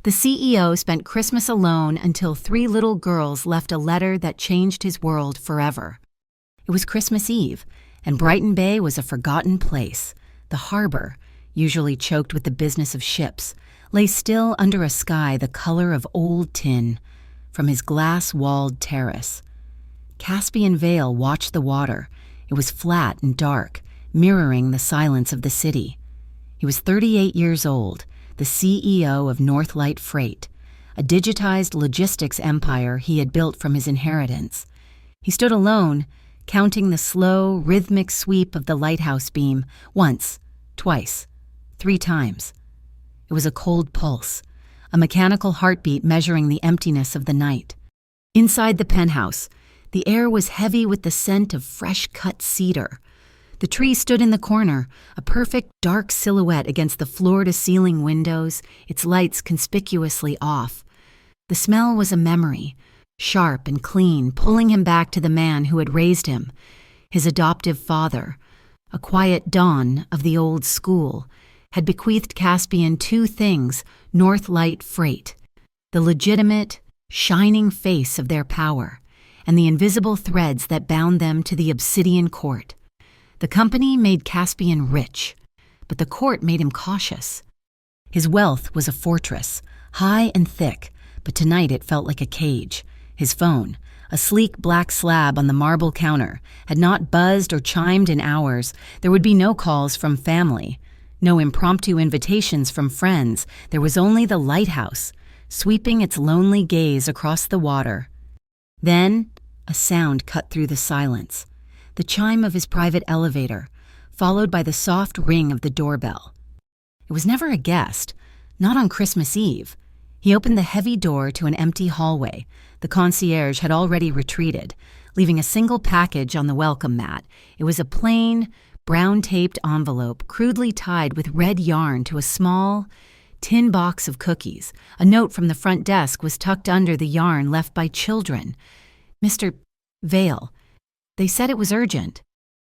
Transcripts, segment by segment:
The CEO spent Christmas alone until 3 little girls left a letter that changed his world forever. It was Christmas Eve, and Brighton Bay was a forgotten place. The harbor, usually choked with the business of ships, lay still under a sky the color of old tin. From his glass-walled terrace, Caspian Vale watched the water. It was flat and dark, mirroring the silence of the city. He was 38 years old, the CEO of Northlight Freight, a digitized logistics empire he had built from his inheritance. He stood alone, counting the slow, rhythmic sweep of the lighthouse beam, once, twice, 3 times. It was a cold pulse, a mechanical heartbeat measuring the emptiness of the night. Inside the penthouse, the air was heavy with the scent of fresh-cut cedar. The tree stood in the corner, a perfect dark silhouette against the floor-to-ceiling windows, its lights conspicuously off. The smell was a memory, sharp and clean, pulling him back to the man who had raised him, his adoptive father. A quiet don of the old school had bequeathed Caspian 2 things: Northlight Freight, the legitimate, shining face of their power, and the invisible threads that bound them to the obsidian court. The company made Caspian rich, but the court made him cautious. His wealth was a fortress, high and thick, but tonight it felt like a cage. His phone, a sleek black slab on the marble counter, had not buzzed or chimed in hours. There would be no calls from family, no impromptu invitations from friends. There was only the lighthouse, sweeping its lonely gaze across the water. Then, a sound cut through the silence, the chime of his private elevator, followed by the soft ring of the doorbell. It was never a guest, not on Christmas Eve. He opened the heavy door to an empty hallway. The concierge had already retreated, leaving a single package on the welcome mat. It was a plain, brown-taped envelope crudely tied with red yarn to a small, tin box of cookies. A note from the front desk was tucked under the yarn left by children. "Mr. Vale, they said it was urgent."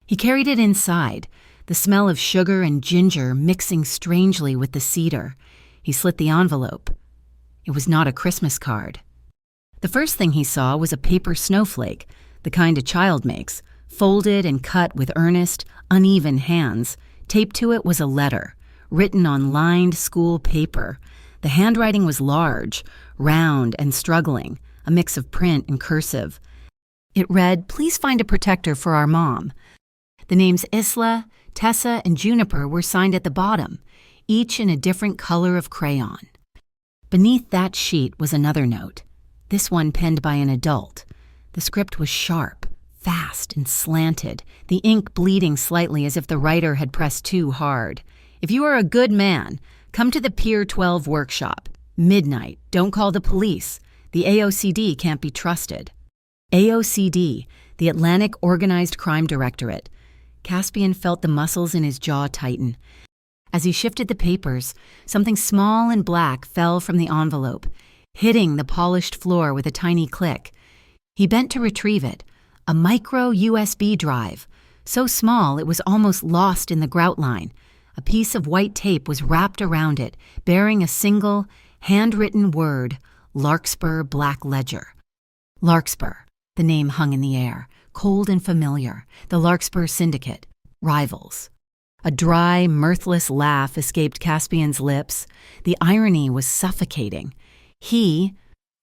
He carried it inside, the smell of sugar and ginger mixing strangely with the cedar. He slit the envelope. It was not a Christmas card. The first thing he saw was a paper snowflake, the kind a child makes, folded and cut with earnest, uneven hands. Taped to it was a letter, written on lined school paper. The handwriting was large, round, and struggling, a mix of print and cursive. It read, "Please find a protector for our mom." The names Isla, Tessa, and Juniper were signed at the bottom, each in a different color of crayon. Beneath that sheet was another note, this one penned by an adult. The script was sharp, fast, and slanted, the ink bleeding slightly as if the writer had pressed too hard. "If you are a good man, come to the Pier 12 workshop. Midnight. Don't call the police. The AOCD can't be trusted." AOCD, the Atlantic Organized Crime Directorate. Caspian felt the muscles in his jaw tighten. As he shifted the papers, something small and black fell from the envelope, hitting the polished floor with a tiny click. He bent to retrieve it, a micro USB drive, so small it was almost lost in the grout line. A piece of white tape was wrapped around it, bearing a single, handwritten word, Larkspur Black Ledger. Larkspur, the name hung in the air, cold and familiar, the Larkspur Syndicate, rivals. A dry, mirthless laugh escaped Caspian's lips. The irony was suffocating. He,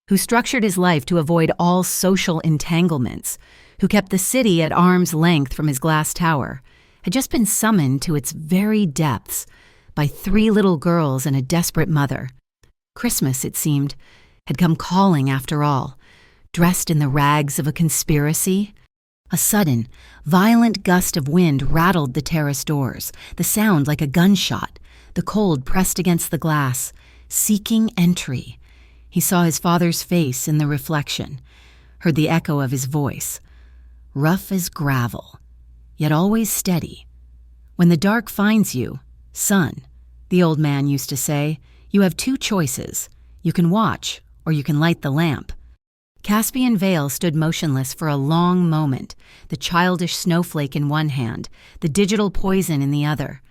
who structured his life to avoid all social entanglements, who kept the city at arm's length from his glass tower, had just been summoned to its very depths by 3 little girls and a desperate mother. Christmas, it seemed, had come calling after all, dressed in the rags of a conspiracy. A sudden, violent gust of wind rattled the terrace doors, the sound like a gunshot, the cold pressed against the glass, seeking entry. He saw his father's face in the reflection, heard the echo of his voice, rough as gravel, yet always steady. "When the dark finds you, son," the old man used to say, "you have 2 choices. You can watch, or you can light the lamp." Caspian Vale stood motionless for a long moment, the childish snowflake in one hand, the digital poison in the other.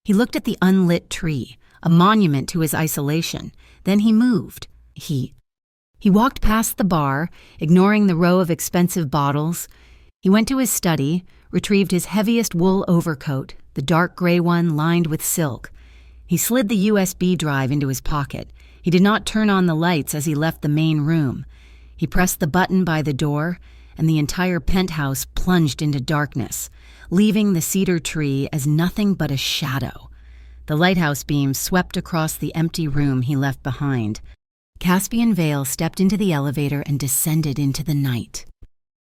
He looked at the unlit tree, a monument to his isolation. Then he moved. He walked past the bar, ignoring the row of expensive bottles. He went to his study, retrieved his heaviest wool overcoat, the dark gray one lined with silk. He slid the USB drive into his pocket. He did not turn on the lights as he left the main room. He pressed the button by the door, and the entire penthouse plunged into darkness, leaving the cedar tree as nothing but a shadow. The lighthouse beam swept across the empty room he left behind. Caspian Vale stepped into the elevator and descended into the night.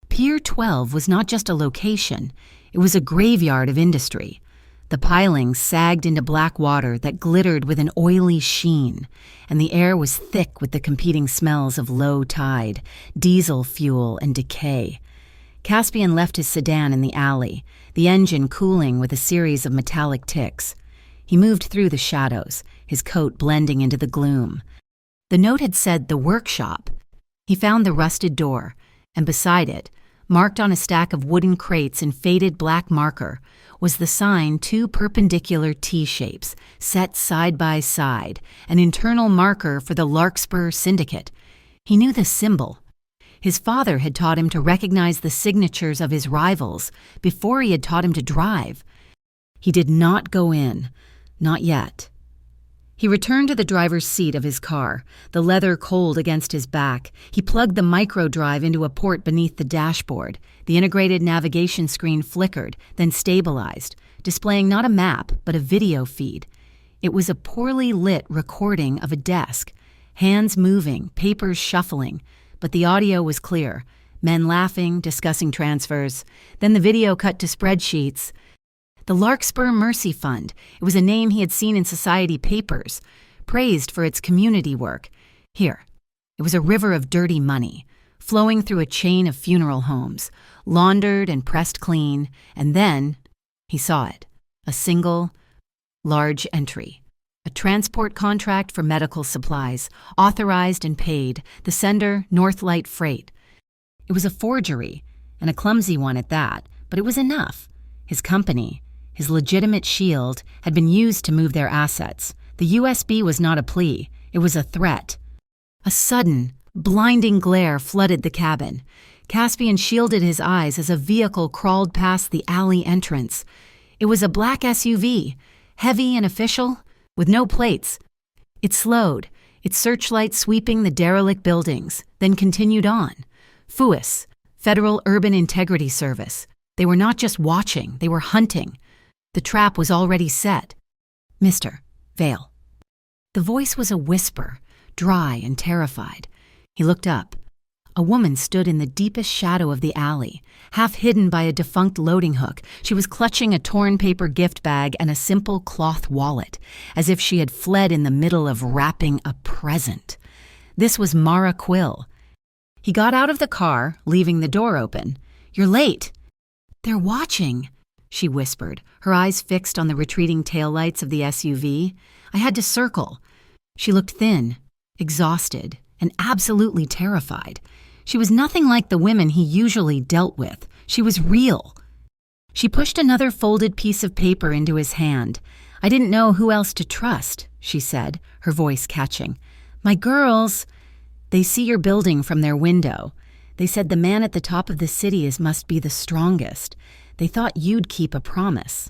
Pier 12 was not just a location, it was a graveyard of industry. The pilings sagged into black water that glittered with an oily sheen, and the air was thick with the competing smells of low tide, diesel fuel, and decay. Caspian left his sedan in the alley, the engine cooling with a series of metallic ticks. He moved through the shadows, his coat blending into the gloom. The note had said the workshop. He found the rusted door, and beside it, marked on a stack of wooden crates in faded black marker, was the sign two perpendicular T-shapes, set side by side, an internal marker for the Larkspur Syndicate. He knew the symbol. His father had taught him to recognize the signatures of his rivals before he had taught him to drive. He did not go in, not yet. He returned to the driver's seat of his car, the leather cold against his back. He plugged the micro drive into a port beneath the dashboard. The integrated navigation screen flickered, then stabilized, displaying not a map, but a video feed. It was a poorly lit recording of a desk, hands moving, papers shuffling, but the audio was clear. Men laughing, discussing transfers. Then the video cut to spreadsheets. The Larkspur Mercy Fund. It was a name he had seen in society papers, praised for its community work. Here, it was a river of dirty money, flowing through a chain of funeral homes, laundered and pressed clean, and then he saw it, a single, large entry. A transport contract for medical supplies, authorized and paid, the sender Northlight Freight. It was a forgery, and a clumsy one at that, but it was enough. His company, his legitimate shield, had been used to move their assets. The USB was not a plea, it was a threat. A sudden, blinding glare flooded the cabin. Caspian shielded his eyes as a vehicle crawled past the alley entrance. It was a black SUV, heavy and official, with no plates. It slowed, its searchlight sweeping the derelict buildings, then continued on. FUIS, Federal Urban Integrity Service. They were not just watching, they were hunting. The trap was already set. Mr. Vale. The voice was a whisper, dry and terrified. He looked up. A woman stood in the deepest shadow of the alley, half hidden by a defunct loading hook. She was clutching a torn paper gift bag and a simple cloth wallet, as if she had fled in the middle of wrapping a present. This was Mara Quill. He got out of the car, leaving the door open. "You're late." "They're watching," she whispered, her eyes fixed on the retreating taillights of the SUV. "I had to circle." She looked thin, exhausted, and absolutely terrified. She was nothing like the women he usually dealt with. She was real. She pushed another folded piece of paper into his hand. "I didn't know who else to trust," she said, her voice catching. "My girls, they see your building from their window. They said the man at the top of the city must be the strongest. They thought you'd keep a promise."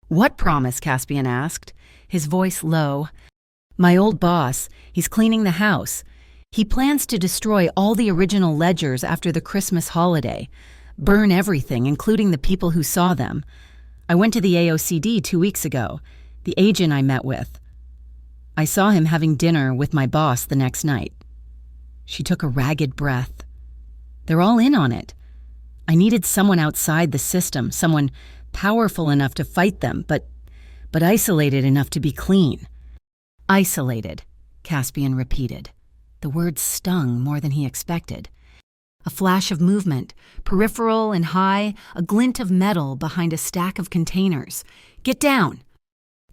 "What promise?" Caspian asked, his voice low. "My old boss, he's cleaning the house. He plans to destroy all the original ledgers after the Christmas holiday. Burn everything, including the people who saw them. I went to the AOCD 2 weeks ago, the agent I met with. I saw him having dinner with my boss the next night." She took a ragged breath. "They're all in on it. I needed someone outside the system, someone powerful enough to fight them, but isolated enough to be clean." "Isolated," Caspian repeated. The word stung more than he expected. A flash of movement, peripheral and high, a glint of metal behind a stack of containers. "Get down!"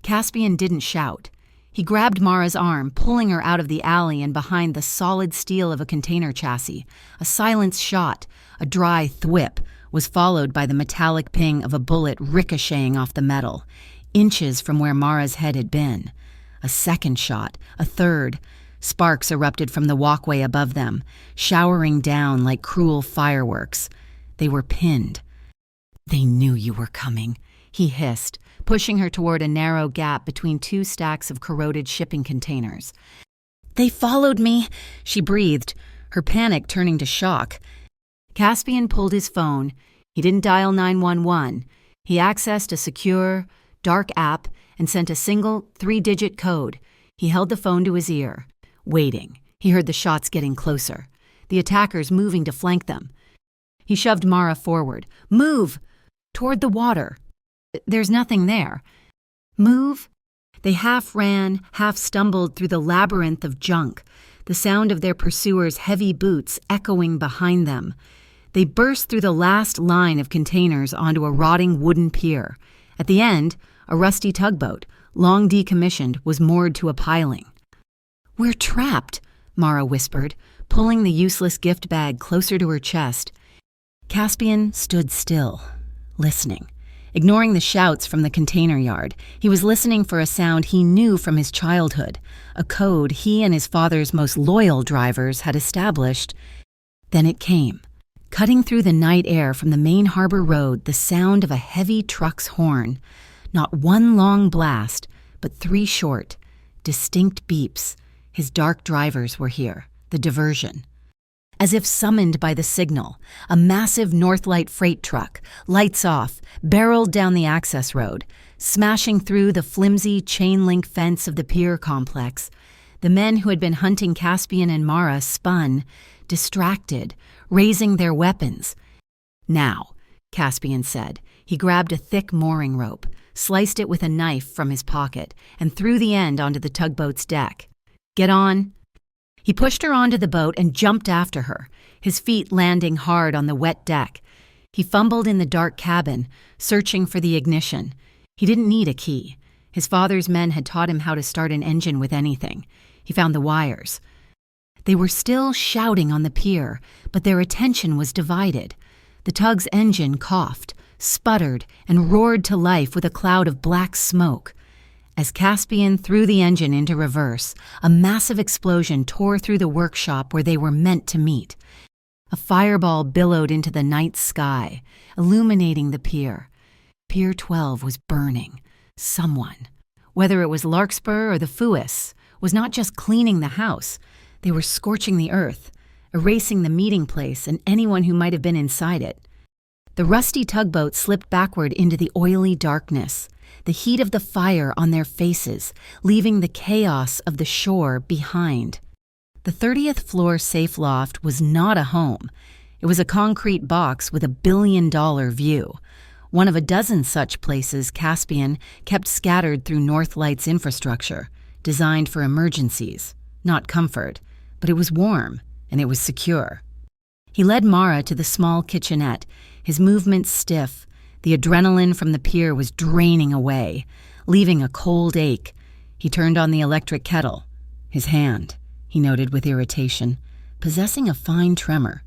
Caspian didn't shout. He grabbed Mara's arm, pulling her out of the alley and behind the solid steel of a container chassis. A silenced shot, a dry thwip, was followed by the metallic ping of a bullet ricocheting off the metal, inches from where Mara's head had been. A second shot, a third. Sparks erupted from the walkway above them, showering down like cruel fireworks. They were pinned. "They knew you were coming," he hissed, pushing her toward a narrow gap between two stacks of corroded shipping containers. "They followed me," she breathed, her panic turning to shock. Caspian pulled his phone. He didn't dial 911. He accessed a secure, dark app and sent a single 3-digit code. He held the phone to his ear, waiting. He heard the shots getting closer, the attackers moving to flank them. He shoved Mara forward. "Move! Toward the water. There's nothing there." "Move?" They half ran, half stumbled through the labyrinth of junk, the sound of their pursuers' heavy boots echoing behind them. They burst through the last line of containers onto a rotting wooden pier. At the end, a rusty tugboat, long decommissioned, was moored to a piling. "We're trapped," Mara whispered, pulling the useless gift bag closer to her chest. Caspian stood still, listening. Ignoring the shouts from the container yard, he was listening for a sound he knew from his childhood, a code he and his father's most loyal drivers had established. Then it came, cutting through the night air from the main harbor road, the sound of a heavy truck's horn. Not one long blast, but 3 short, distinct beeps. His dark drivers were here, the diversion. As if summoned by the signal, a massive Northlight freight truck, lights off, barreled down the access road, smashing through the flimsy chain-link fence of the pier complex. The men who had been hunting Caspian and Mara spun, distracted, raising their weapons. "Now," Caspian said. He grabbed a thick mooring rope, sliced it with a knife from his pocket, and threw the end onto the tugboat's deck. "Get on." He pushed her onto the boat and jumped after her, his feet landing hard on the wet deck. He fumbled in the dark cabin, searching for the ignition. He didn't need a key. His father's men had taught him how to start an engine with anything. He found the wires. They were still shouting on the pier, but their attention was divided. The tug's engine coughed, sputtered, and roared to life with a cloud of black smoke. As Caspian threw the engine into reverse, a massive explosion tore through the workshop where they were meant to meet. A fireball billowed into the night sky, illuminating the pier. Pier 12 was burning. Someone, whether it was Larkspur or the Fuis, was not just cleaning the house. They were scorching the earth, erasing the meeting place and anyone who might have been inside it. The rusty tugboat slipped backward into the oily darkness, the heat of the fire on their faces, leaving the chaos of the shore behind. The 30th floor safe loft was not a home. It was a concrete box with a billion-dollar view, one of a dozen such places Caspian kept scattered through Northlight's infrastructure, designed for emergencies, not comfort, but it was warm and it was secure. He led Mara to the small kitchenette, his movements stiff. The adrenaline from the pier was draining away, leaving a cold ache. He turned on the electric kettle. His hand, he noted with irritation, possessing a fine tremor.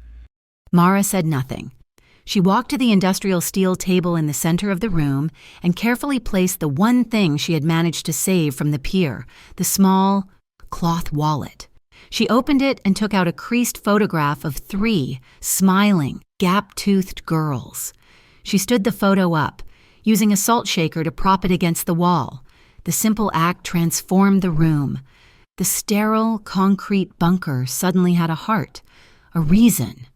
Mara said nothing. She walked to the industrial steel table in the center of the room and carefully placed the one thing she had managed to save from the pier, the small cloth wallet. She opened it and took out a creased photograph of 3 smiling, gap-toothed girls. She stood the photo up, using a salt shaker to prop it against the wall. The simple act transformed the room. The sterile, concrete bunker suddenly had a heart, a reason.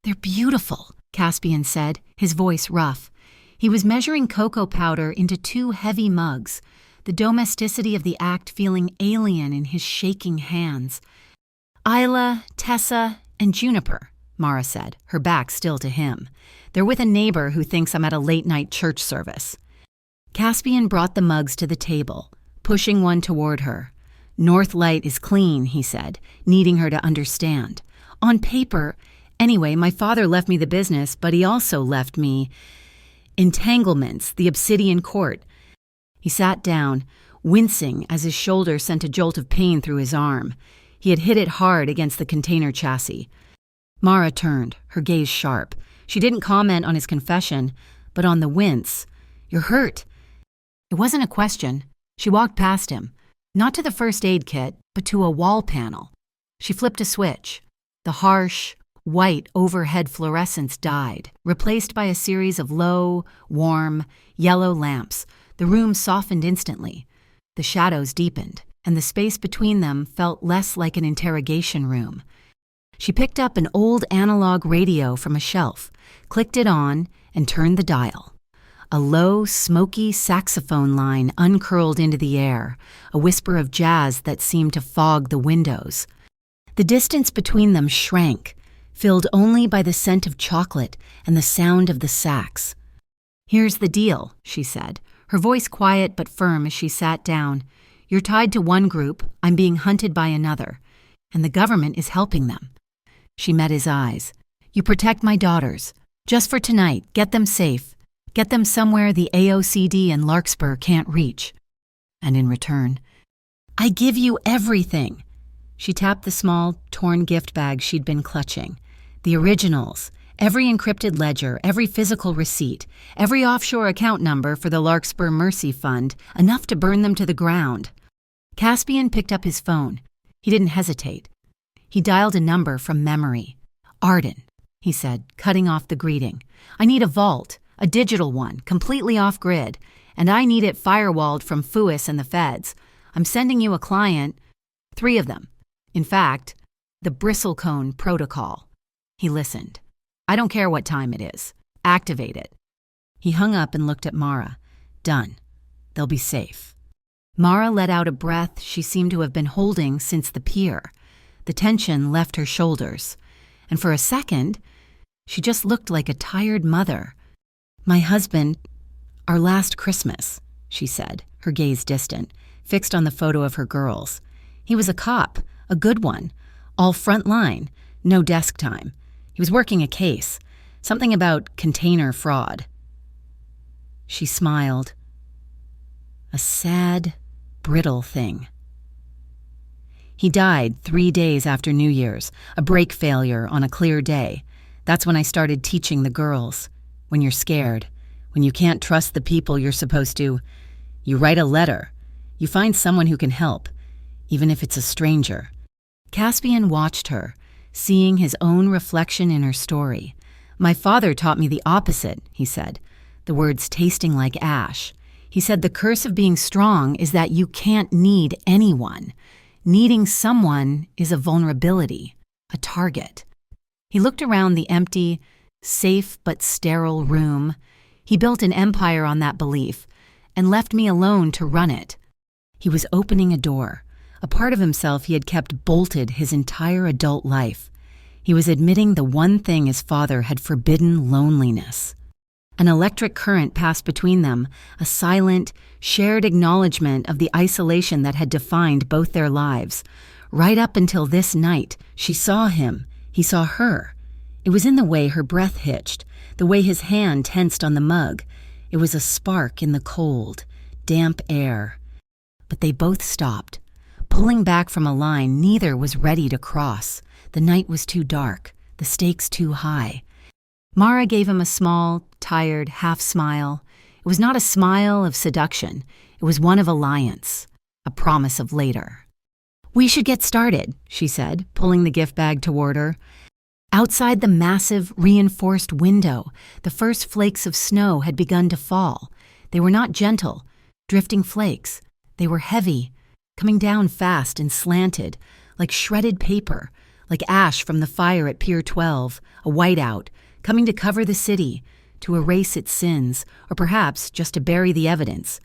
"They're beautiful," Caspian said, his voice rough. He was measuring cocoa powder into 2 heavy mugs, the domesticity of the act feeling alien in his shaking hands. "Isla, Tessa, and Juniper," Mara said, her back still to him. "They're with a neighbor who thinks I'm at a late-night church service." Caspian brought the mugs to the table, pushing one toward her. "Northlight is clean," he said, needing her to understand. "On paper. Anyway, my father left me the business, but he also left me entanglements, the obsidian court." He sat down, wincing as his shoulder sent a jolt of pain through his arm. He had hit it hard against the container chassis. Mara turned, her gaze sharp. She didn't comment on his confession, but on the wince. "You're hurt." It wasn't a question. She walked past him. Not to the first aid kit, but to a wall panel. She flipped a switch. The harsh, white overhead fluorescence died, replaced by a series of low, warm, yellow lamps. The room softened instantly. The shadows deepened, and the space between them felt less like an interrogation room. She picked up an old analog radio from a shelf, clicked it on, and turned the dial. A low, smoky saxophone line uncurled into the air, a whisper of jazz that seemed to fog the windows. The distance between them shrank, filled only by the scent of chocolate and the sound of the sax. "Here's the deal," she said, her voice quiet but firm as she sat down. "You're tied to one group, I'm being hunted by another, and the government is helping them." She met his eyes. "You protect my daughters. Just for tonight, get them safe. Get them somewhere the AOCD and Larkspur can't reach. And in return, I give you everything." She tapped the small, torn gift bag she'd been clutching. The originals, every encrypted ledger, every physical receipt, every offshore account number for the Larkspur Mercy Fund, enough to burn them to the ground. Caspian picked up his phone. He didn't hesitate. He dialed a number from memory. "Arden," he said, cutting off the greeting. "I need a vault, a digital one, completely off-grid, and I need it firewalled from FUIS and the feds. I'm sending you a client, 3 of them. In fact, the Bristlecone Protocol." He listened. "I don't care what time it is. Activate it." He hung up and looked at Mara. "Done. They'll be safe." Mara let out a breath she seemed to have been holding since the pier. The tension left her shoulders, and for a second, she just looked like a tired mother. "My husband, our last Christmas," she said, her gaze distant, fixed on the photo of her girls. "He was a cop, a good one, all front line, no desk time. He was working a case, something about container fraud." She smiled. A sad, brittle thing. "He died 3 days after New Year's, a brake failure on a clear day. That's when I started teaching the girls. When you're scared, when you can't trust the people you're supposed to, you write a letter. You find someone who can help, even if it's a stranger." Caspian watched her, seeing his own reflection in her story. "My father taught me the opposite," he said, the words tasting like ash. He said the curse of being strong is that you can't need anyone. Needing someone is a vulnerability, a target. He looked around the empty, safe but sterile room. He built an empire on that belief and left me alone to run it. He was opening a door, a part of himself he had kept bolted his entire adult life. He was admitting the one thing his father had forbidden: loneliness. An electric current passed between them, a silent, shared acknowledgement of the isolation that had defined both their lives. Right up until this night, she saw him, he saw her. It was in the way her breath hitched, the way his hand tensed on the mug. It was a spark in the cold, damp air. But they both stopped. Pulling back from a line neither was ready to cross. The night was too dark, the stakes too high. Mara gave him a small, tired, half-smile. It was not a smile of seduction. It was one of alliance, a promise of later. "We should get started," she said, pulling the gift bag toward her. Outside the massive, reinforced window, the first flakes of snow had begun to fall. They were not gentle, drifting flakes. They were heavy, coming down fast and slanted, like shredded paper, like ash from the fire at Pier 12, a whiteout, coming to cover the city, to erase its sins, or perhaps just to bury the evidence.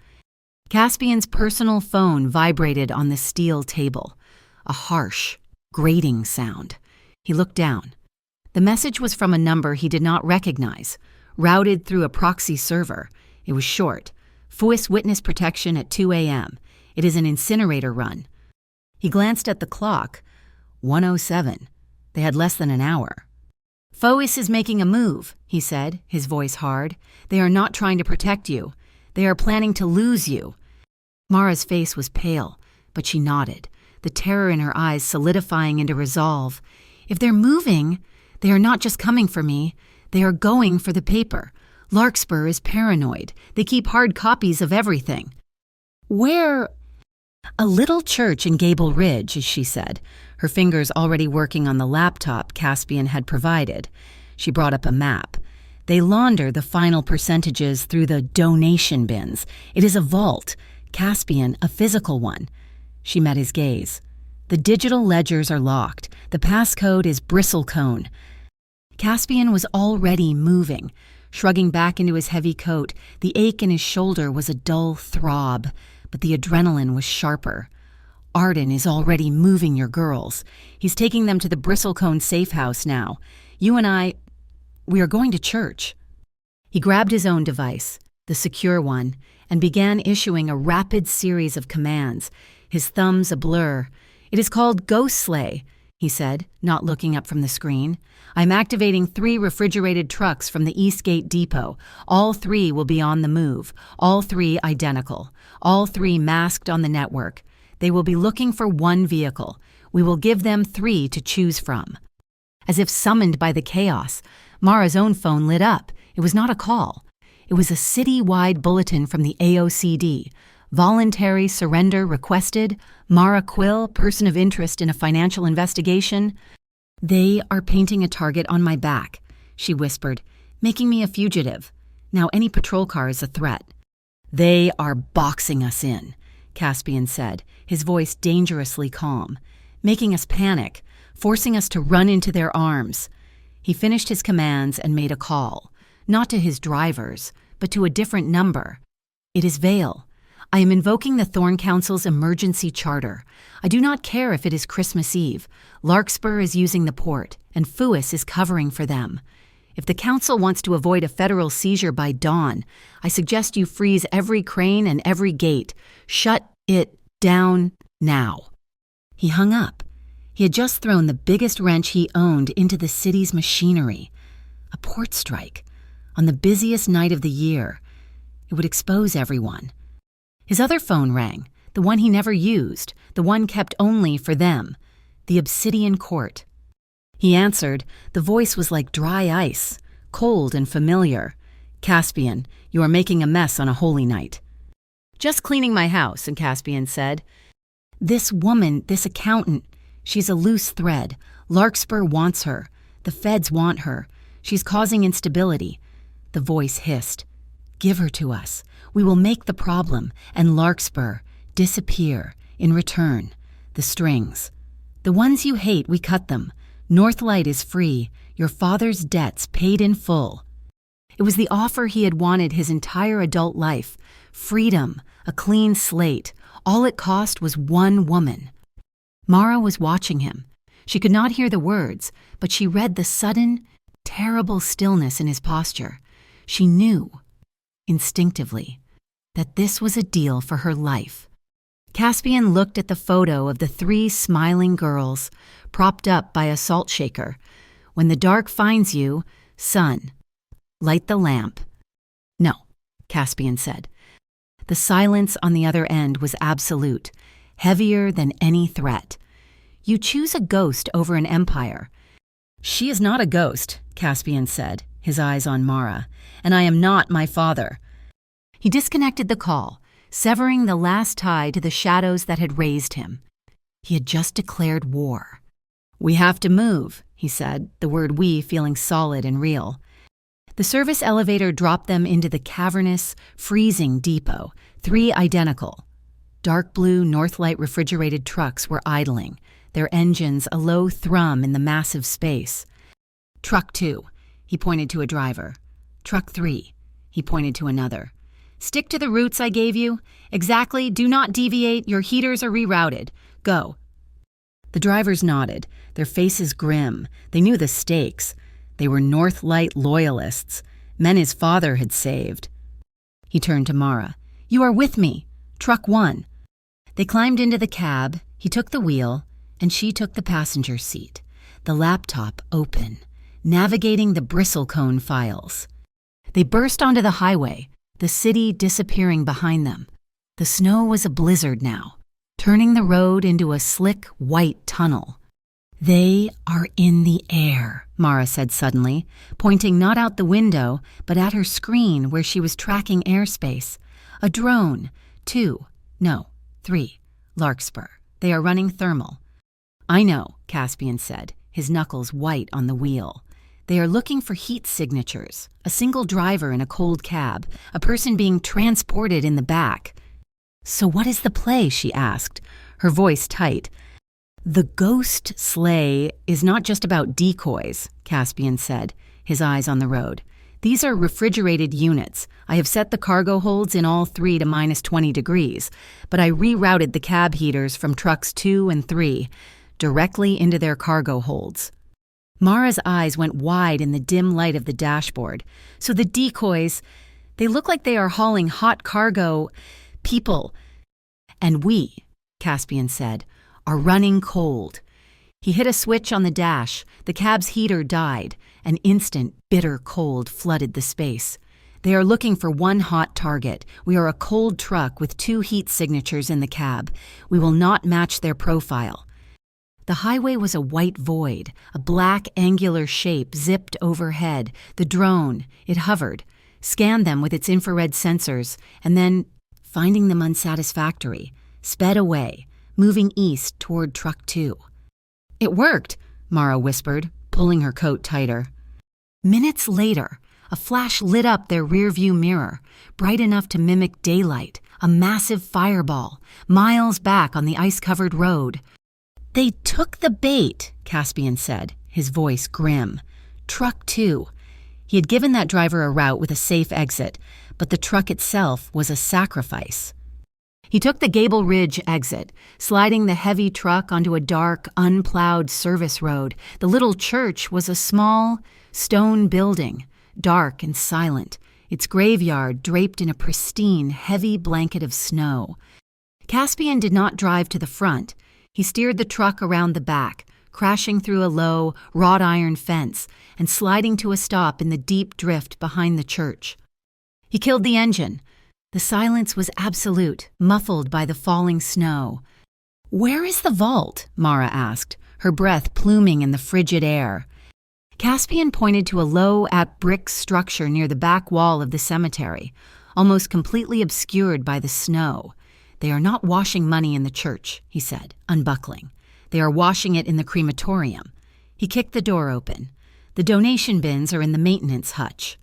Caspian's personal phone vibrated on the steel table, a harsh, grating sound. He looked down. The message was from a number he did not recognize, routed through a proxy server. It was short. "FUIS witness protection at 2 a.m. It is an incinerator run." He glanced at the clock. 1:07. They had less than an hour. "FUIS is making a move," he said, his voice hard. "They are not trying to protect you. They are planning to lose you." Mara's face was pale, but she nodded, the terror in her eyes solidifying into resolve. "If they're moving, they are not just coming for me. They are going for the paper. Larkspur is paranoid. They keep hard copies of everything." "Where?" A little church in Gable Ridge, she said, her fingers already working on the laptop Caspian had provided. She brought up a map. They launder the final percentages through the donation bins. It is a vault. Caspian, a physical one. She met his gaze. The digital ledgers are locked. The passcode is bristlecone. Caspian was already moving. Shrugging back into his heavy coat, the ache in his shoulder was a dull throb, but the adrenaline was sharper. Arden is already moving your girls. He's taking them to the bristlecone safe house now. You and we are going to church. He grabbed his own device, the secure one, and began issuing a rapid series of commands, his thumbs a blur. It is called Ghost Slay, he said, not looking up from the screen. I'm activating 3 refrigerated trucks from the Eastgate Depot. All 3 will be on the move. All 3 identical. All 3 masked on the network. They will be looking for one vehicle. We will give them 3 to choose from. As if summoned by the chaos, Mara's own phone lit up. It was not a call. It was a city-wide bulletin from the AOCD. Voluntary surrender requested. Mara Quill, person of interest in a financial investigation. They are painting a target on my back, she whispered, making me a fugitive. Now any patrol car is a threat. They are boxing us in, Caspian said, his voice dangerously calm, making us panic, forcing us to run into their arms. He finished his commands and made a call, not to his drivers, but to a different number. It is Vale. I am invoking the Thorn Council's emergency charter. I do not care if it is Christmas Eve. Larkspur is using the port, and Fuis is covering for them. If the council wants to avoid a federal seizure by dawn, I suggest you freeze every crane and every gate. Shut it down now. He hung up. He had just thrown the biggest wrench he owned into the city's machinery. A port strike. On the busiest night of the year. It would expose everyone. His other phone rang, the one he never used, the one kept only for them, the Obsidian Court. He answered. The voice was like dry ice, cold and familiar. Caspian, you are making a mess on a holy night. Just cleaning my house, and Caspian said. This woman, this accountant, she's a loose thread. Larkspur wants her. The feds want her. She's causing instability. The voice hissed. Give her to us. We will make the problem, and Larkspur disappear. In return, the strings. The ones you hate, we cut them. Northlight is free. Your father's debts paid in full. It was the offer he had wanted his entire adult life. Freedom, a clean slate. All it cost was one woman. Mara was watching him. She could not hear the words, but she read the sudden, terrible stillness in his posture. She knew, instinctively, that this was a deal for her life. Caspian looked at the photo of the 3 smiling girls, propped up by a salt shaker. When the dark finds you, son, light the lamp. No, Caspian said. The silence on the other end was absolute, heavier than any threat. You choose a ghost over an empire. She is not a ghost, Caspian said, his eyes on Mara, and I am not my father. He disconnected the call, severing the last tie to the shadows that had raised him. He had just declared war. We have to move, he said, the word we feeling solid and real. The service elevator dropped them into the cavernous, freezing depot, 3 identical. Dark blue Northlight refrigerated trucks were idling, their engines a low thrum in the massive space. Truck 2, he pointed to a driver. Truck 3, he pointed to another. Stick to the routes I gave you. Exactly, do not deviate, your heaters are rerouted. Go. The drivers nodded, their faces grim. They knew the stakes. They were Northlight loyalists, men his father had saved. He turned to Mara. You are with me. Truck 1. They climbed into the cab, he took the wheel, and she took the passenger seat, the laptop open, navigating the bristlecone files. They burst onto the highway, the city disappearing behind them. The snow was a blizzard now, turning the road into a slick, white tunnel. They are in the air, Mara said suddenly, pointing not out the window, but at her screen where she was tracking airspace. A drone, 2, no, 3, Larkspur. They are running thermal. I know, Caspian said, his knuckles white on the wheel. They are looking for heat signatures, a single driver in a cold cab, a person being transported in the back. So what is the play? She asked, her voice tight. The ghost sleigh is not just about decoys, Caspian said, his eyes on the road. These are refrigerated units. I have set the cargo holds in all three to -20 degrees, but I rerouted the cab heaters from trucks 2 and 3 directly into their cargo holds. Mara's eyes went wide in the dim light of the dashboard. So the decoys, they look like they are hauling hot cargo, people. And we, Caspian said, are running cold. He hit a switch on the dash. The cab's heater died. An instant, bitter cold flooded the space. They are looking for one hot target. We are a cold truck with 2 heat signatures in the cab. We will not match their profile. The highway was a white void. A black, angular shape zipped overhead. The drone, it hovered, scanned them with its infrared sensors, and then, finding them unsatisfactory, sped away, moving east toward truck 2. It worked, Mara whispered, pulling her coat tighter. Minutes later, a flash lit up their rearview mirror, bright enough to mimic daylight, a massive fireball, miles back on the ice-covered road. They took the bait, Caspian said, his voice grim. Truck 2. He had given that driver a route with a safe exit, but the truck itself was a sacrifice. He took the Gable Ridge exit, sliding the heavy truck onto a dark, unplowed service road. The little church was a small, stone building, dark and silent, its graveyard draped in a pristine, heavy blanket of snow. Caspian did not drive to the front. He steered the truck around the back, crashing through a low, wrought iron fence and sliding to a stop in the deep drift behind the church. He killed the engine. The silence was absolute, muffled by the falling snow. "Where is the vault?" Mara asked, her breath pluming in the frigid air. Caspian pointed to a low, brick structure near the back wall of the cemetery, almost completely obscured by the snow. "They are not washing money in the church," he said, unbuckling. "They are washing it in the crematorium." He kicked the door open. "The donation bins are in the maintenance hutch."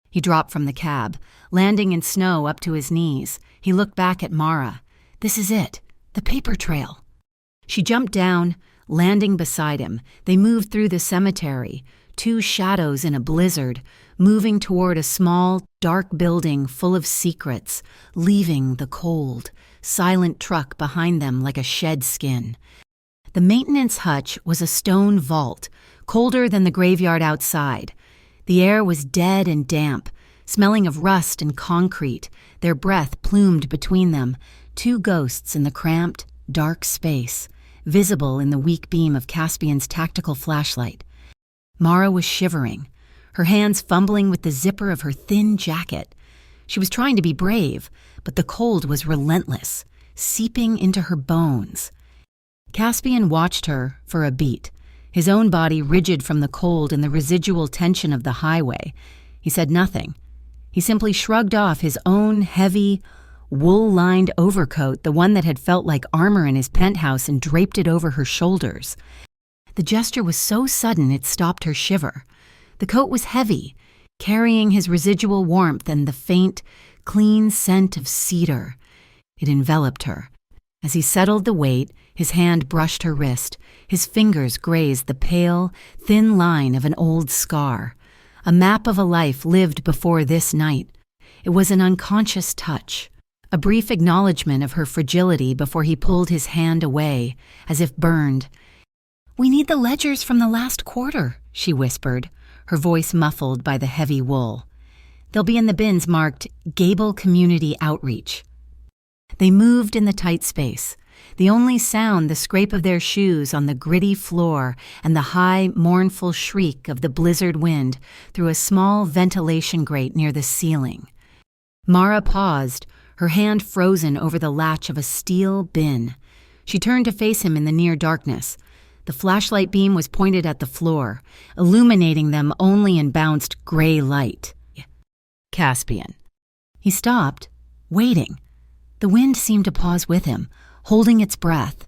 He dropped from the cab, landing in snow up to his knees. He looked back at Mara. "This is it, the paper trail." She jumped down, landing beside him. They moved through the cemetery, 2 shadows in a blizzard, moving toward a small, dark building full of secrets, leaving the cold, silent truck behind them like a shed skin. The maintenance hutch was a stone vault, colder than the graveyard outside. The air was dead and damp, smelling of rust and concrete, their breath plumed between them, 2 ghosts in the cramped, dark space, visible in the weak beam of Caspian's tactical flashlight. Mara was shivering, her hands fumbling with the zipper of her thin jacket. She was trying to be brave, but the cold was relentless, seeping into her bones. Caspian watched her for a beat, his own body rigid from the cold and the residual tension of the highway. He said nothing. He simply shrugged off his own heavy, wool-lined overcoat, the one that had felt like armor in his penthouse, and draped it over her shoulders. The gesture was so sudden it stopped her shiver. The coat was heavy, carrying his residual warmth and the faint, clean scent of cedar. It enveloped her. As he settled the weight, his hand brushed her wrist. His fingers grazed the pale, thin line of an old scar. A map of a life lived before this night. It was an unconscious touch, a brief acknowledgement of her fragility before he pulled his hand away, as if burned. "We need the ledgers from the last quarter," she whispered, her voice muffled by the heavy wool. "They'll be in the bins marked Gable Community Outreach." They moved in the tight space, the only sound the scrape of their shoes on the gritty floor and the high, mournful shriek of the blizzard wind through a small ventilation grate near the ceiling. Mara paused, her hand frozen over the latch of a steel bin. She turned to face him in the near darkness. The flashlight beam was pointed at the floor, illuminating them only in bounced gray light. "Caspian." He stopped, waiting. The wind seemed to pause with him, holding its breath.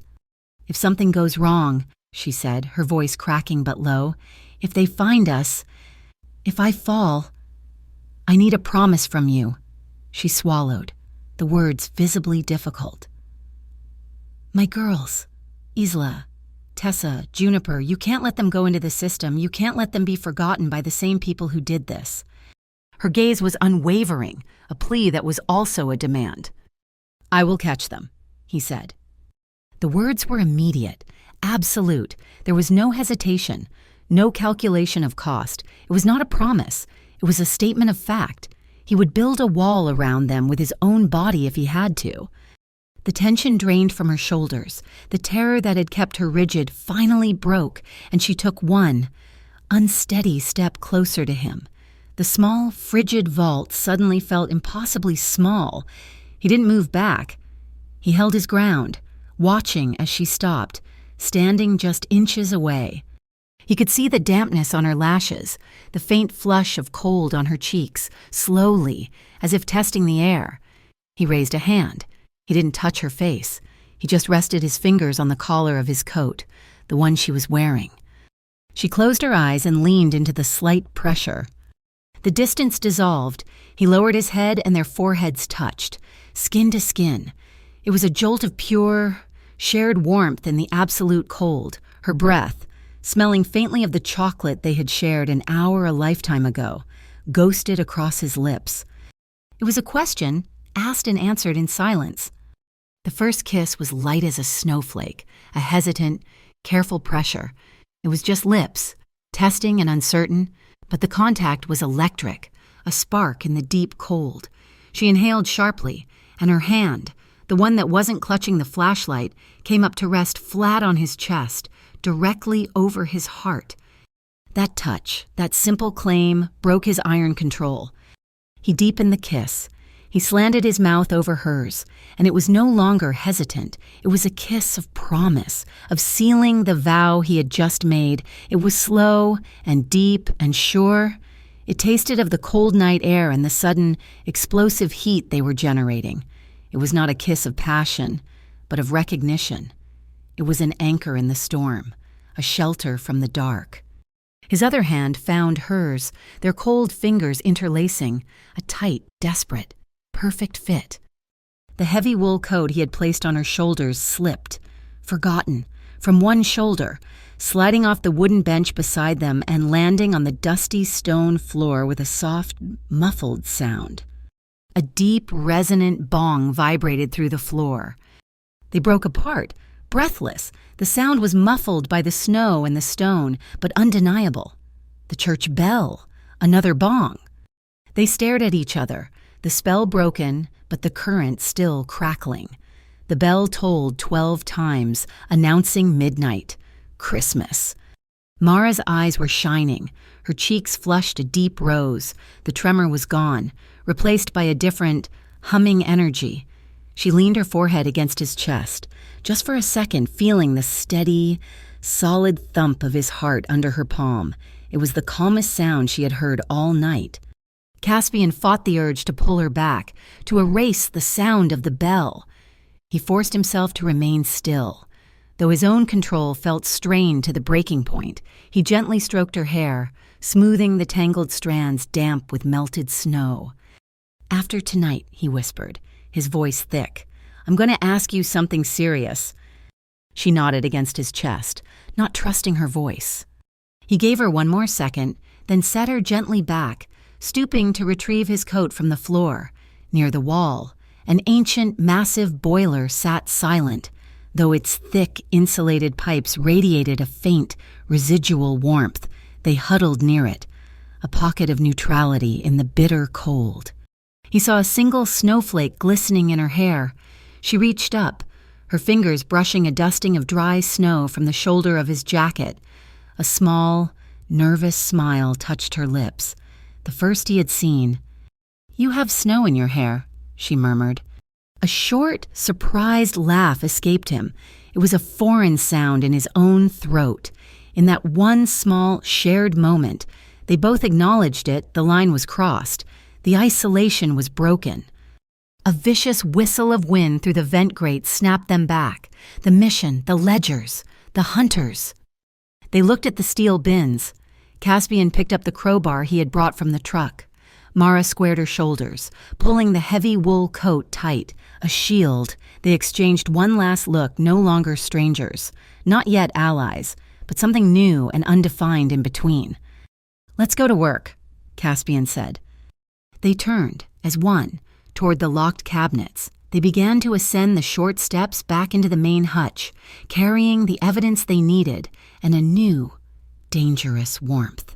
"If something goes wrong," she said, her voice cracking but low, "if they find us, if I fall, I need a promise from you." She swallowed, the words visibly difficult. "My girls, Isla, Tessa, Juniper, you can't let them go into the system. You can't let them be forgotten by the same people who did this." Her gaze was unwavering, a plea that was also a demand. "I will catch them," he said. The words were immediate, absolute. There was no hesitation, no calculation of cost. It was not a promise. It was a statement of fact. He would build a wall around them with his own body if he had to. The tension drained from her shoulders. The terror that had kept her rigid finally broke, and she took one unsteady step closer to him. The small, frigid vault suddenly felt impossibly small. He didn't move back. He held his ground, watching as she stopped, standing just inches away. He could see the dampness on her lashes, the faint flush of cold on her cheeks, slowly, as if testing the air. He raised a hand. He didn't touch her face. He just rested his fingers on the collar of his coat, the one she was wearing. She closed her eyes and leaned into the slight pressure. The distance dissolved. He lowered his head and their foreheads touched, skin to skin. It was a jolt of pure, shared warmth in the absolute cold, her breath, smelling faintly of the chocolate they had shared an hour a lifetime ago, ghosted across his lips. It was a question, asked and answered in silence. The first kiss was light as a snowflake, a hesitant, careful pressure. It was just lips, testing and uncertain, but the contact was electric, a spark in the deep cold. She inhaled sharply, and her hand, the one that wasn't clutching the flashlight, came up to rest flat on his chest, directly over his heart. That touch, that simple claim, broke his iron control. He deepened the kiss. He slanted his mouth over hers, and it was no longer hesitant. It was a kiss of promise, of sealing the vow he had just made. It was slow and deep and sure. It tasted of the cold night air and the sudden, explosive heat they were generating. It was not a kiss of passion, but of recognition. It was an anchor in the storm, a shelter from the dark. His other hand found hers, their cold fingers interlacing, a tight, desperate, perfect fit. The heavy wool coat he had placed on her shoulders slipped, forgotten, from one shoulder, sliding off the wooden bench beside them and landing on the dusty stone floor with a soft, muffled sound. A deep, resonant bong vibrated through the floor. They broke apart, breathless. The sound was muffled by the snow and the stone, but undeniable. The church bell, another bong. They stared at each other, the spell broken, but the current still crackling. The bell tolled 12 times, announcing midnight, Christmas. Mara's eyes were shining. Her cheeks flushed a deep rose. The tremor was gone, replaced by a different, humming energy. She leaned her forehead against his chest, just for a second feeling the steady, solid thump of his heart under her palm. It was the calmest sound she had heard all night. Caspian fought the urge to pull her back, to erase the sound of the bell. He forced himself to remain still. Though his own control felt strained to the breaking point, he gently stroked her hair, smoothing the tangled strands damp with melted snow. "After tonight," he whispered, his voice thick, "I'm going to ask you something serious." She nodded against his chest, not trusting her voice. He gave her one more second, then set her gently back, stooping to retrieve his coat from the floor. Near the wall, an ancient, massive boiler sat silent, though its thick, insulated pipes radiated a faint, residual warmth. They huddled near it, a pocket of neutrality in the bitter cold. He saw a single snowflake glistening in her hair. She reached up, her fingers brushing a dusting of dry snow from the shoulder of his jacket. A small, nervous smile touched her lips, the first he had seen. "You have snow in your hair," she murmured. A short, surprised laugh escaped him. It was a foreign sound in his own throat. In that one small, shared moment, they both acknowledged it. The line was crossed. The isolation was broken. A vicious whistle of wind through the vent grate snapped them back. The mission, the ledgers, the hunters. They looked at the steel bins. Caspian picked up the crowbar he had brought from the truck. Mara squared her shoulders, pulling the heavy wool coat tight, a shield. They exchanged one last look, no longer strangers. Not yet allies, but something new and undefined in between. "Let's go to work," Caspian said. They turned, as one, toward the locked cabinets. They began to ascend the short steps back into the main hutch, carrying the evidence they needed and a new, dangerous warmth.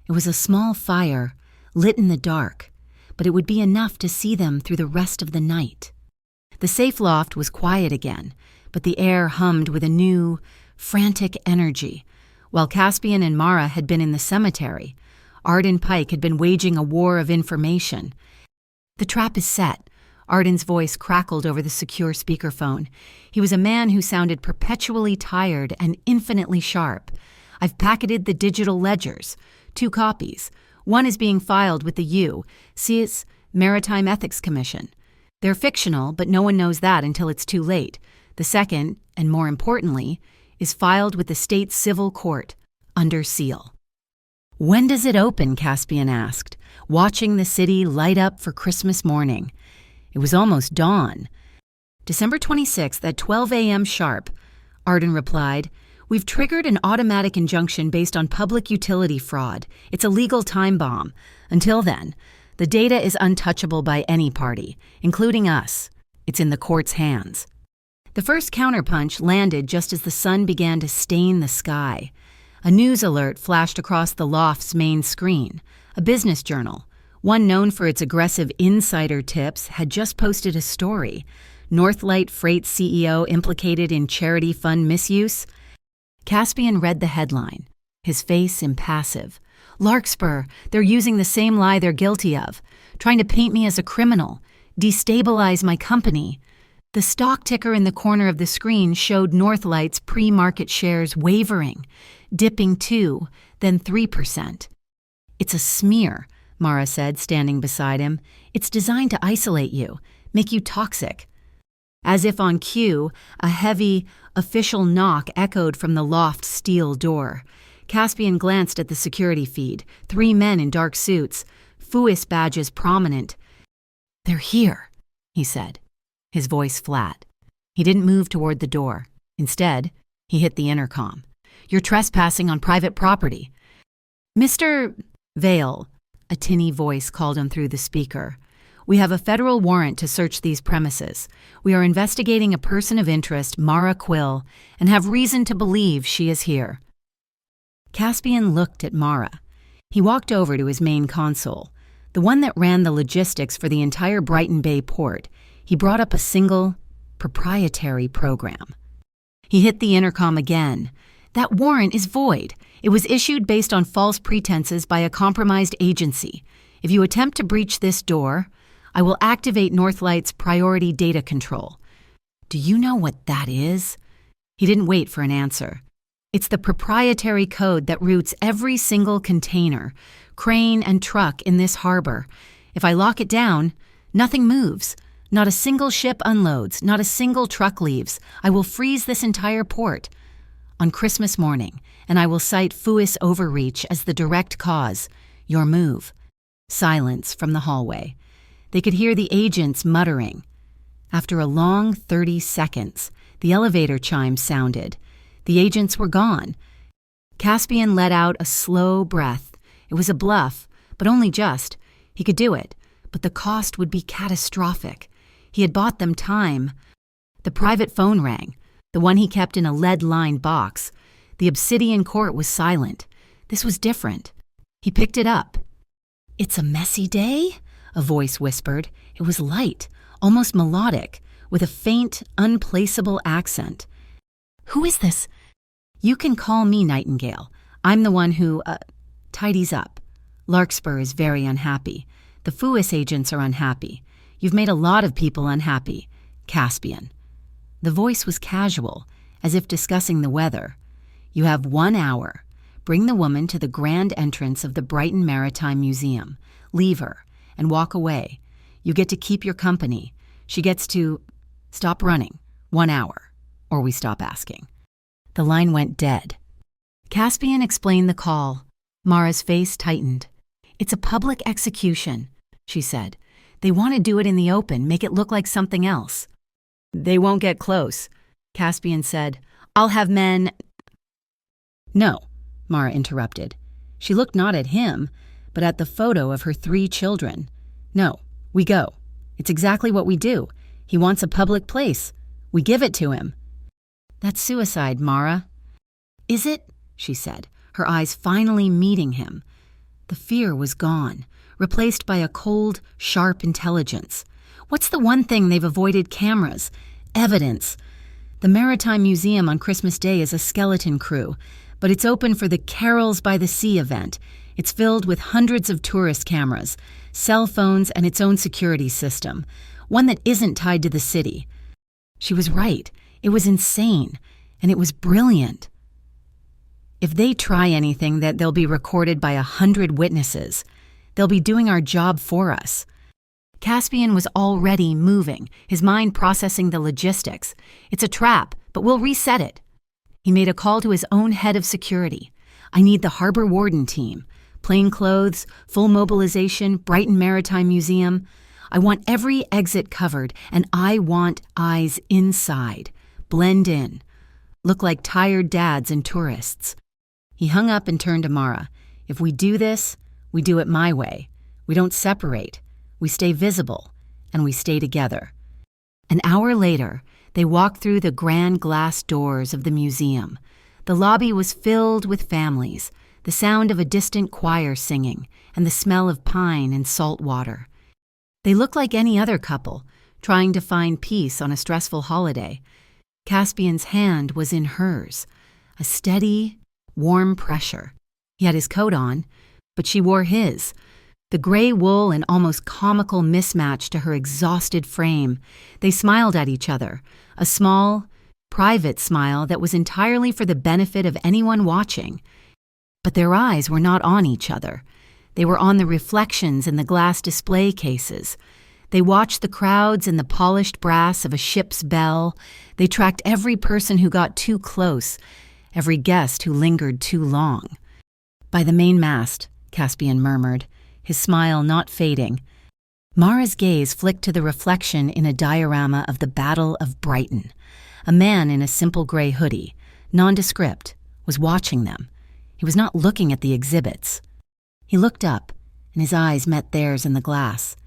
It was a small fire, lit in the dark, but it would be enough to see them through the rest of the night. The safe loft was quiet again, but the air hummed with a new, frantic energy. While Caspian and Mara had been in the cemetery, Arden Pike had been waging a war of information. "The trap is set," Arden's voice crackled over the secure speakerphone. He was a man who sounded perpetually tired and infinitely sharp. "I've packeted the digital ledgers, 2 copies. One is being filed with the U.S. Maritime Ethics Commission. They're fictional, but no one knows that until it's too late. The second, and more importantly, is filed with the state civil court, under seal." "When does it open?" Caspian asked, watching the city light up for Christmas morning. It was almost dawn. "December 26th at 12 a.m. sharp," Arden replied. "We've triggered an automatic injunction based on public utility fraud. It's a legal time bomb. Until then, the data is untouchable by any party, including us. It's in the court's hands." The first counterpunch landed just as the sun began to stain the sky. A news alert flashed across the loft's main screen. A business journal, one known for its aggressive insider tips, had just posted a story. Northlight Freight CEO implicated in charity fund misuse. Caspian read the headline, his face impassive. "Larkspur, they're using the same lie they're guilty of, trying to paint me as a criminal, destabilize my company." The stock ticker in the corner of the screen showed Northlight's pre-market shares wavering, dipping 2, then 3%. "It's a smear," Mara said, standing beside him. "It's designed to isolate you, make you toxic." As if on cue, a heavy, official knock echoed from the loft's steel door. Caspian glanced at the security feed. 3 men in dark suits, FUIS badges prominent. "They're here," he said, his voice flat. He didn't move toward the door. Instead, he hit the intercom. "You're trespassing on private property." "Mr. Vale," a tinny voice called him through the speaker. "We have a federal warrant to search these premises. We are investigating a person of interest, Mara Quill, and have reason to believe she is here." Caspian looked at Mara. He walked over to his main console, the one that ran the logistics for the entire Brighton Bay port. He brought up a single, proprietary program. He hit the intercom again. "That warrant is void. It was issued based on false pretenses by a compromised agency. If you attempt to breach this door, I will activate Northlight's priority data control." "Do you know what that is?" He didn't wait for an answer. "It's the proprietary code that routes every single container, crane, and truck in this harbor. If I lock it down, nothing moves. Not a single ship unloads, not a single truck leaves. I will freeze this entire port on Christmas morning, and I will cite FUIS overreach as the direct cause. Your move." Silence from the hallway. They could hear the agents muttering. After a long 30 seconds, the elevator chime sounded. The agents were gone. Caspian let out a slow breath. It was a bluff, but only just. He could do it, but the cost would be catastrophic. He had bought them time. The private phone rang, the one he kept in a lead-lined box. The obsidian court was silent. This was different. He picked it up. "It's a messy day?" a voice whispered. It was light, almost melodic, with a faint, unplaceable accent. "Who is this?" "You can call me Nightingale. I'm the one who, tidies up. Larkspur is very unhappy. The FUIS agents are unhappy. You've made a lot of people unhappy. Caspian." The voice was casual, as if discussing the weather. "You have 1 hour. Bring the woman to the grand entrance of the Brighton Maritime Museum. Leave her, and walk away. You get to keep your company. She gets to stop running 1 hour, or we stop asking. The line went dead. Caspian explained the call. Mara's face tightened. It's a public execution, she said. They want to do it in the open, make it look like something else. They won't get close, Caspian said. I'll have men. No, Mara interrupted. She looked not at him, but at the photo of her 3 children. No, we go. It's exactly what we do. He wants a public place. We give it to him. That's suicide, Mara. Is it? She said, her eyes finally meeting him. The fear was gone, replaced by a cold, sharp intelligence. What's the one thing they've avoided? Cameras, evidence. The Maritime Museum on Christmas Day is a skeleton crew, but it's open for the Carols by the Sea event. It's filled with hundreds of tourist cameras, cell phones, and its own security system, one that isn't tied to the city. She was right. It was insane, and it was brilliant. If they try anything, that they'll be recorded by 100 witnesses. They'll be doing our job for us. Caspian was already moving, his mind processing the logistics. It's a trap, but we'll reset it. He made a call to his own head of security. I need the harbor warden team. Plain clothes, full mobilization, Brighton Maritime Museum. I want every exit covered, and I want eyes inside. Blend in. Look like tired dads and tourists. He hung up and turned to Mara. If we do this, we do it my way. We don't separate. We stay visible, and we stay together. An hour later, they walked through the grand glass doors of the museum. The lobby was filled with families, the sound of a distant choir singing, and the smell of pine and salt water. They looked like any other couple, trying to find peace on a stressful holiday. Caspian's hand was in hers, a steady, warm pressure. He had his coat on, but she wore his, the gray wool an almost comical mismatch to her exhausted frame. They smiled at each other, a small, private smile that was entirely for the benefit of anyone watching. But their eyes were not on each other. They were on the reflections in the glass display cases. They watched the crowds in the polished brass of a ship's bell. They tracked every person who got too close, every guest who lingered too long. By the main mast, Caspian murmured, his smile not fading. Mara's gaze flicked to the reflection in a diorama of the Battle of Brighton. A man in a simple gray hoodie, nondescript, was watching them. He was not looking at the exhibits. He looked up, and his eyes met theirs in the glass.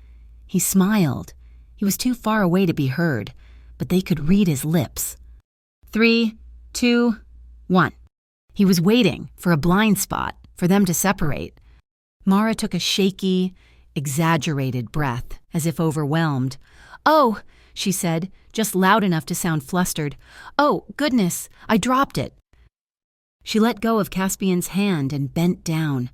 He smiled. He was too far away to be heard, but they could read his lips. 3, 2, 1. He was waiting for a blind spot, for them to separate. Mara took a shaky, exaggerated breath, as if overwhelmed. "Oh," she said, just loud enough to sound flustered. "Oh, goodness, I dropped it." She let go of Caspian's hand and bent down.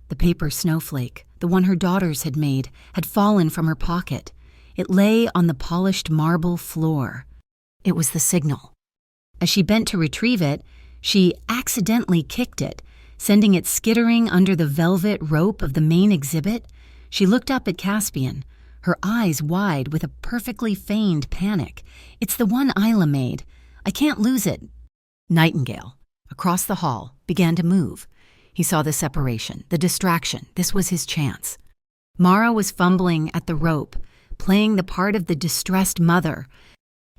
The paper snowflake, the one her daughters had made, had fallen from her pocket. It lay on the polished marble floor. It was the signal. As she bent to retrieve it, she accidentally kicked it, sending it skittering under the velvet rope of the main exhibit. She looked up at Caspian, her eyes wide with a perfectly feigned panic. "It's the one Isla made. I can't lose it." Nightingale, across the hall, began to move. He saw the separation, the distraction. This was his chance. Mara was fumbling at the rope, playing the part of the distressed mother.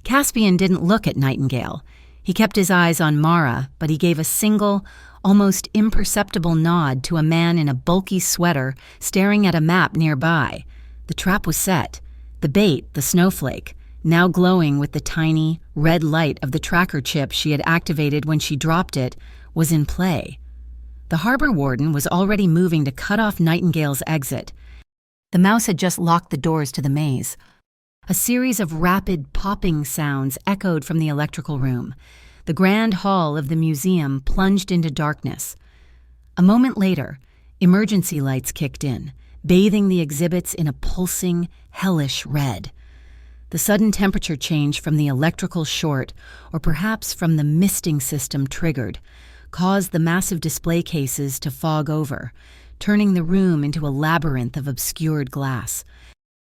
Caspian didn't look at Nightingale. He kept his eyes on Mara, but he gave a single, almost imperceptible nod to a man in a bulky sweater staring at a map nearby. The trap was set. The bait, the snowflake, now glowing with the tiny, red light of the tracker chip she had activated when she dropped it, was in play. The harbor warden was already moving to cut off Nightingale's exit. The mouse had just locked the doors to the maze. A series of rapid popping sounds echoed from the electrical room. The grand hall of the museum plunged into darkness. A moment later, emergency lights kicked in, bathing the exhibits in a pulsing, hellish red. The sudden temperature change from the electrical short, or perhaps from the misting system triggered, caused the massive display cases to fog over, turning the room into a labyrinth of obscured glass.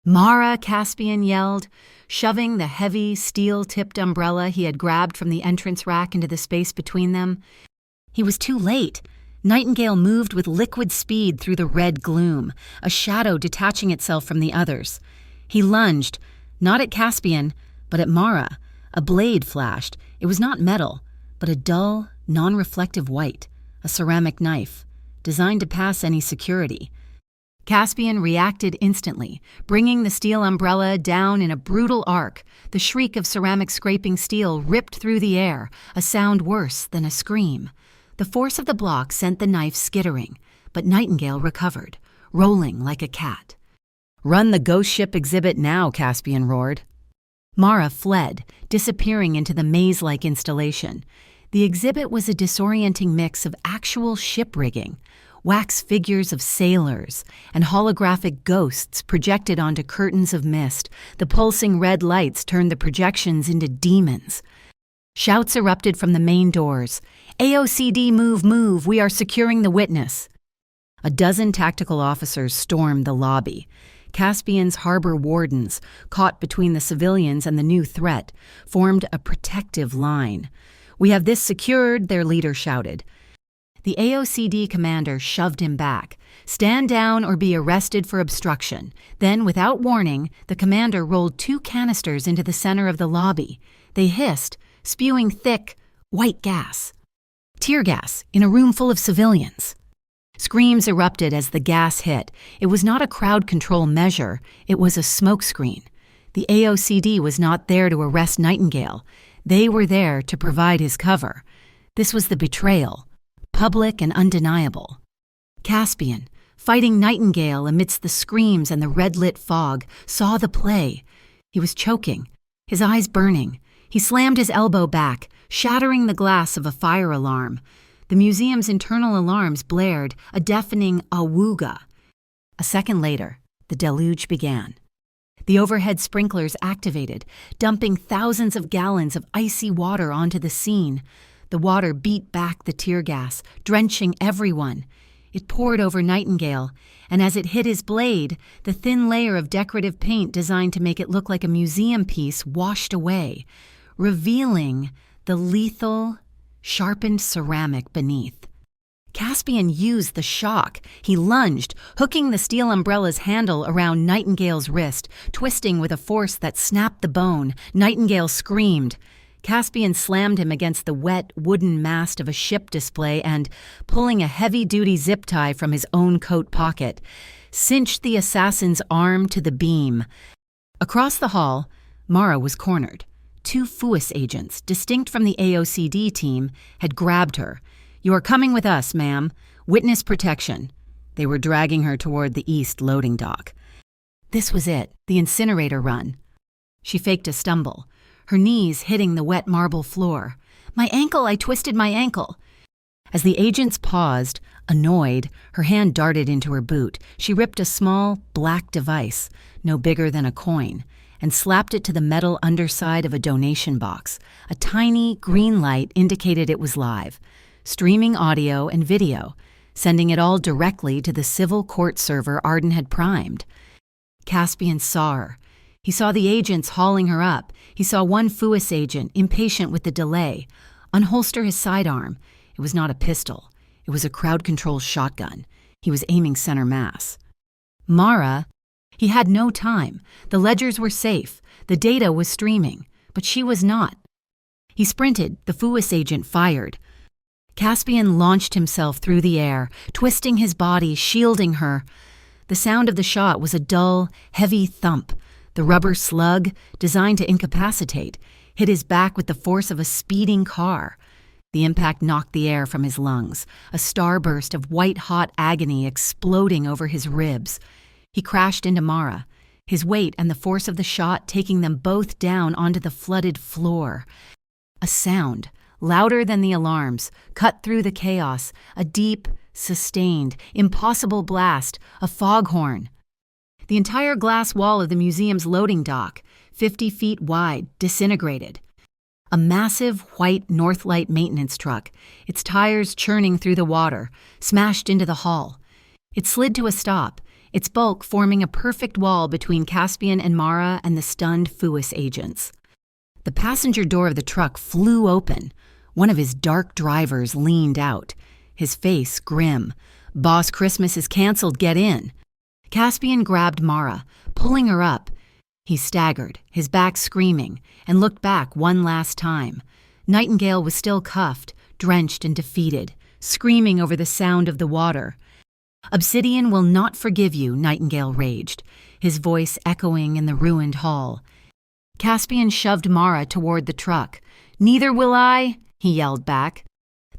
Mara, Caspian yelled, shoving the heavy, steel-tipped umbrella he had grabbed from the entrance rack into the space between them. He was too late. Nightingale moved with liquid speed through the red gloom, a shadow detaching itself from the others. He lunged, not at Caspian, but at Mara. A blade flashed. It was not metal, but a dull, non-reflective white, a ceramic knife, designed to pass any security. Caspian reacted instantly, bringing the steel umbrella down in a brutal arc. The shriek of ceramic scraping steel ripped through the air, a sound worse than a scream. The force of the block sent the knife skittering, but Nightingale recovered, rolling like a cat. "Run the ghost ship exhibit now," Caspian roared. Mara fled, disappearing into the maze-like installation. The exhibit was a disorienting mix of actual ship rigging, wax figures of sailors, and holographic ghosts projected onto curtains of mist. The pulsing red lights turned the projections into demons. Shouts erupted from the main doors. "AOCD, move, move, we are securing the witness." A dozen tactical officers stormed the lobby. Caspian's harbor wardens, caught between the civilians and the new threat, formed a protective line. "We have this secured," their leader shouted. The AOCD commander shoved him back. "Stand down or be arrested for obstruction." Then, without warning, the commander rolled 2 canisters into the center of the lobby. They hissed, spewing thick, white gas. Tear gas in a room full of civilians. Screams erupted as the gas hit. It was not a crowd control measure, it was a smokescreen. The AOCD was not there to arrest Nightingale. They were there to provide his cover. This was the betrayal, public and undeniable. Caspian, fighting Nightingale amidst the screams and the red-lit fog, saw the play. He was choking, his eyes burning. He slammed his elbow back, shattering the glass of a fire alarm. The museum's internal alarms blared, a deafening awooga. A second later, the deluge began. The overhead sprinklers activated, dumping thousands of gallons of icy water onto the scene. The water beat back the tear gas, drenching everyone. It poured over Nightingale, and as it hit his blade, the thin layer of decorative paint designed to make it look like a museum piece washed away, revealing the lethal, sharpened ceramic beneath. Caspian used the shock. He lunged, hooking the steel umbrella's handle around Nightingale's wrist, twisting with a force that snapped the bone. Nightingale screamed. Caspian slammed him against the wet, wooden mast of a ship display and, pulling a heavy-duty zip tie from his own coat pocket, cinched the assassin's arm to the beam. Across the hall, Mara was cornered. 2 FUIS agents, distinct from the AOCD team, had grabbed her. "You are coming with us, ma'am. Witness protection." They were dragging her toward the east loading dock. This was it, the incinerator run. She faked a stumble, her knees hitting the wet marble floor. "My ankle, I twisted my ankle." As the agents paused, annoyed, her hand darted into her boot. She ripped a small, black device, no bigger than a coin, and slapped it to the metal underside of a donation box. A tiny green light indicated it was live, streaming audio and video, sending it all directly to the civil court server Arden had primed. Caspian saw her. He saw the agents hauling her up. He saw one FUIS agent, impatient with the delay, unholster his sidearm. It was not a pistol. It was a crowd-control shotgun. He was aiming center mass. Mara, he had no time. The ledgers were safe. The data was streaming. But she was not. He sprinted. The FUIS agent fired. Caspian launched himself through the air, twisting his body, shielding her. The sound of the shot was a dull, heavy thump. The rubber slug, designed to incapacitate, hit his back with the force of a speeding car. The impact knocked the air from his lungs, a starburst of white-hot agony exploding over his ribs. He crashed into Mara, his weight and the force of the shot taking them both down onto the flooded floor. A sound, louder than the alarms, cut through the chaos, a deep, sustained, impossible blast, a foghorn. The entire glass wall of the museum's loading dock, 50 feet wide, disintegrated. A massive white Northlight maintenance truck, its tires churning through the water, smashed into the hull. It slid to a stop, its bulk forming a perfect wall between Caspian and Mara and the stunned FUIS agents. The passenger door of the truck flew open. One of his dark drivers leaned out, his face grim. "Boss Christmas is canceled, get in." Caspian grabbed Mara, pulling her up. He staggered, his back screaming, and looked back one last time. Nightingale was still cuffed, drenched and defeated, screaming over the sound of the water. "Obsidian will not forgive you," Nightingale raged, his voice echoing in the ruined hall. Caspian shoved Mara toward the truck. "Neither will I," he yelled back.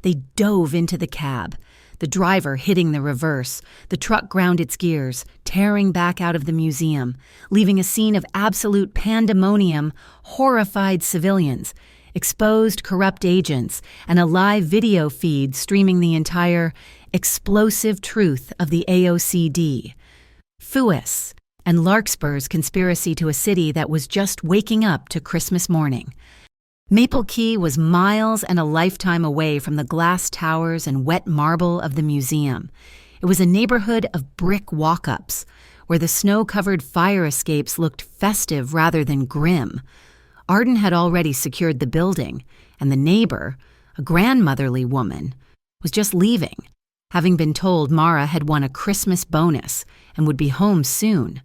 They dove into the cab, the driver hitting the reverse. The truck ground its gears, tearing back out of the museum, leaving a scene of absolute pandemonium, horrified civilians, exposed corrupt agents, and a live video feed streaming the entire explosive truth of the AOCD, FUIS, and Larkspur's conspiracy to a city that was just waking up to Christmas morning. Maple Key was miles and a lifetime away from the glass towers and wet marble of the museum. It was a neighborhood of brick walk-ups, where the snow-covered fire escapes looked festive rather than grim. Arden had already secured the building, and the neighbor, a grandmotherly woman, was just leaving, having been told Mara had won a Christmas bonus and would be home soon.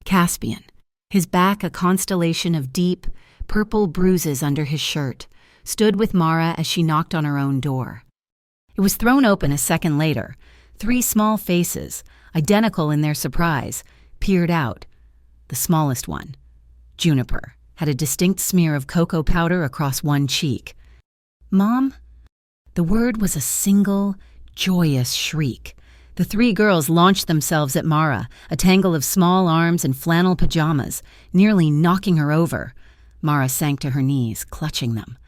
Caspian, his back a constellation of deep, purple bruises under his shirt, stood with Mara as she knocked on her own door. It was thrown open a second later. 3 small faces, identical in their surprise, peered out. The smallest one, Juniper, had a distinct smear of cocoa powder across one cheek. "Mom?" The word was a single, joyous shriek. The 3 girls launched themselves at Mara, a tangle of small arms and flannel pajamas, nearly knocking her over. Mara sank to her knees, clutching them.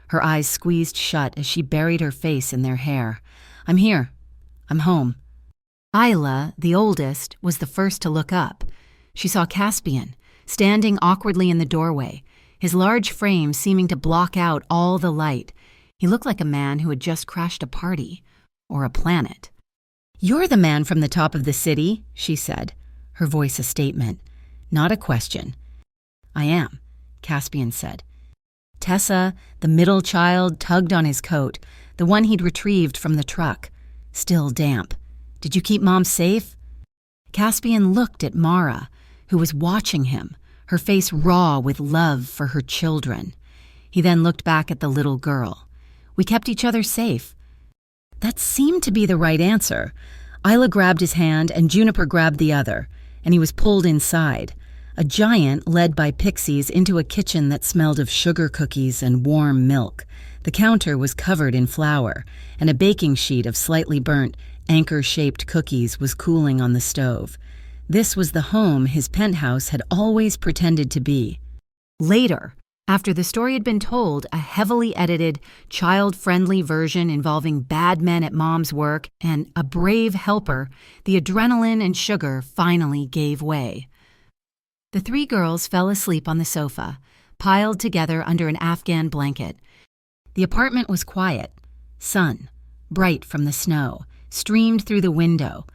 Her eyes squeezed shut as she buried her face in their hair. "I'm here. I'm home." Isla, the oldest, was the first to look up. She saw Caspian, standing awkwardly in the doorway, his large frame seeming to block out all the light. He looked like a man who had just crashed a party, or a planet. "You're the man from the top of the city," she said, her voice a statement, not a question. "I am," Caspian said. Tessa, the middle child, tugged on his coat, the one he'd retrieved from the truck. Still damp. "Did you keep Mom safe?" Caspian looked at Mara, who was watching him, her face raw with love for her children. He then looked back at the little girl. "We kept each other safe." That seemed to be the right answer. Isla grabbed his hand and Juniper grabbed the other, and he was pulled inside. A giant led by pixies into a kitchen that smelled of sugar cookies and warm milk. The counter was covered in flour, and a baking sheet of slightly burnt, anchor-shaped cookies was cooling on the stove. This was the home his penthouse had always pretended to be. Later, after the story had been told, a heavily edited, child-friendly version involving bad men at Mom's work and a brave helper, the adrenaline and sugar finally gave way. The 3 girls fell asleep on the sofa, piled together under an Afghan blanket. The apartment was quiet. Sun, bright from the snow, streamed through the window.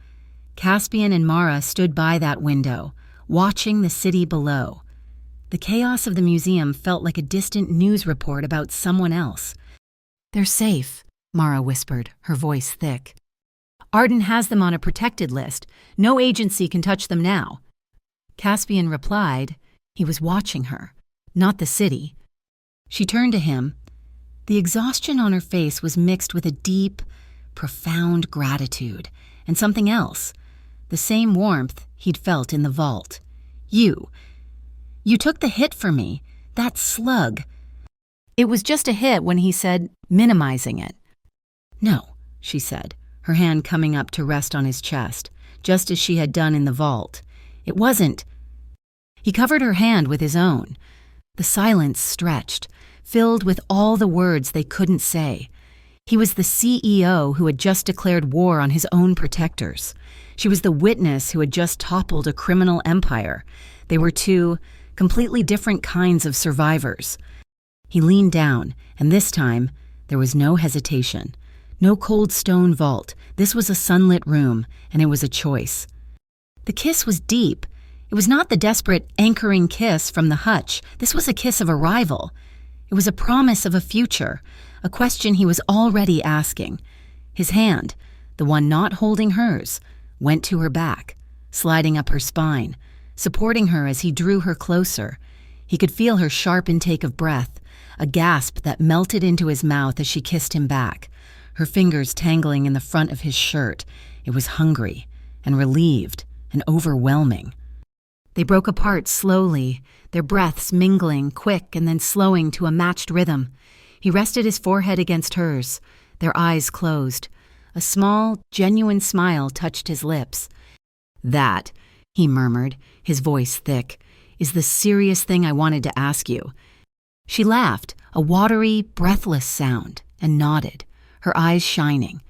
Caspian and Mara stood by that window, watching the city below. The chaos of the museum felt like a distant news report about someone else. "They're safe," Mara whispered, her voice thick. "Arden has them on a protected list. No agency can touch them now." Caspian replied. He was watching her, not the city. She turned to him. The exhaustion on her face was mixed with a deep, profound gratitude, and something else, the same warmth he'd felt in the vault. You took the hit for me, that slug." It was just a hit when he said, minimizing it. "No," she said, her hand coming up to rest on his chest, just as she had done in the vault. "It wasn't." He covered her hand with his own. The silence stretched, filled with all the words they couldn't say. He was the CEO who had just declared war on his own protectors. She was the witness who had just toppled a criminal empire. They were 2 completely different kinds of survivors. He leaned down, and this time, there was no hesitation. No cold stone vault. This was a sunlit room, and it was a choice. The kiss was deep. It was not the desperate, anchoring kiss from the hutch. This was a kiss of arrival. It was a promise of a future, a question he was already asking. His hand, the one not holding hers, went to her back, sliding up her spine, supporting her as he drew her closer. He could feel her sharp intake of breath, a gasp that melted into his mouth as she kissed him back, her fingers tangling in the front of his shirt. It was hungry and relieved and overwhelming. They broke apart slowly, their breaths mingling, quick and then slowing to a matched rhythm. He rested his forehead against hers, their eyes closed. A small, genuine smile touched his lips. "That," he murmured, his voice thick, "is the serious thing I wanted to ask you." She laughed, a watery, breathless sound, and nodded, her eyes shining.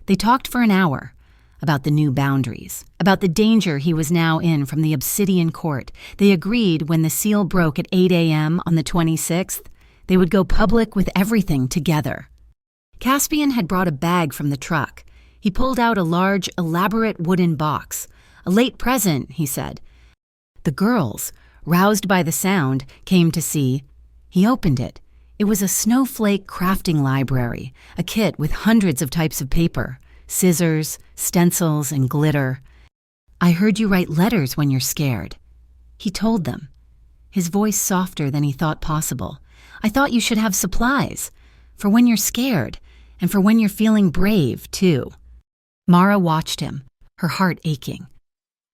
They talked for an hour, about the new boundaries, about the danger he was now in from the Obsidian Court. They agreed when the seal broke at 8 a.m. on the 26th, they would go public with everything together. Caspian had brought a bag from the truck. He pulled out a large, elaborate wooden box. "A late present," he said. The girls, roused by the sound, came to see. He opened it. It was a snowflake crafting library, a kit with hundreds of types of paper, scissors, stencils, and glitter. "I heard you write letters when you're scared." He told them, his voice softer than he thought possible. "I thought you should have supplies, for when you're scared, and for when you're feeling brave, too." Mara watched him, her heart aching.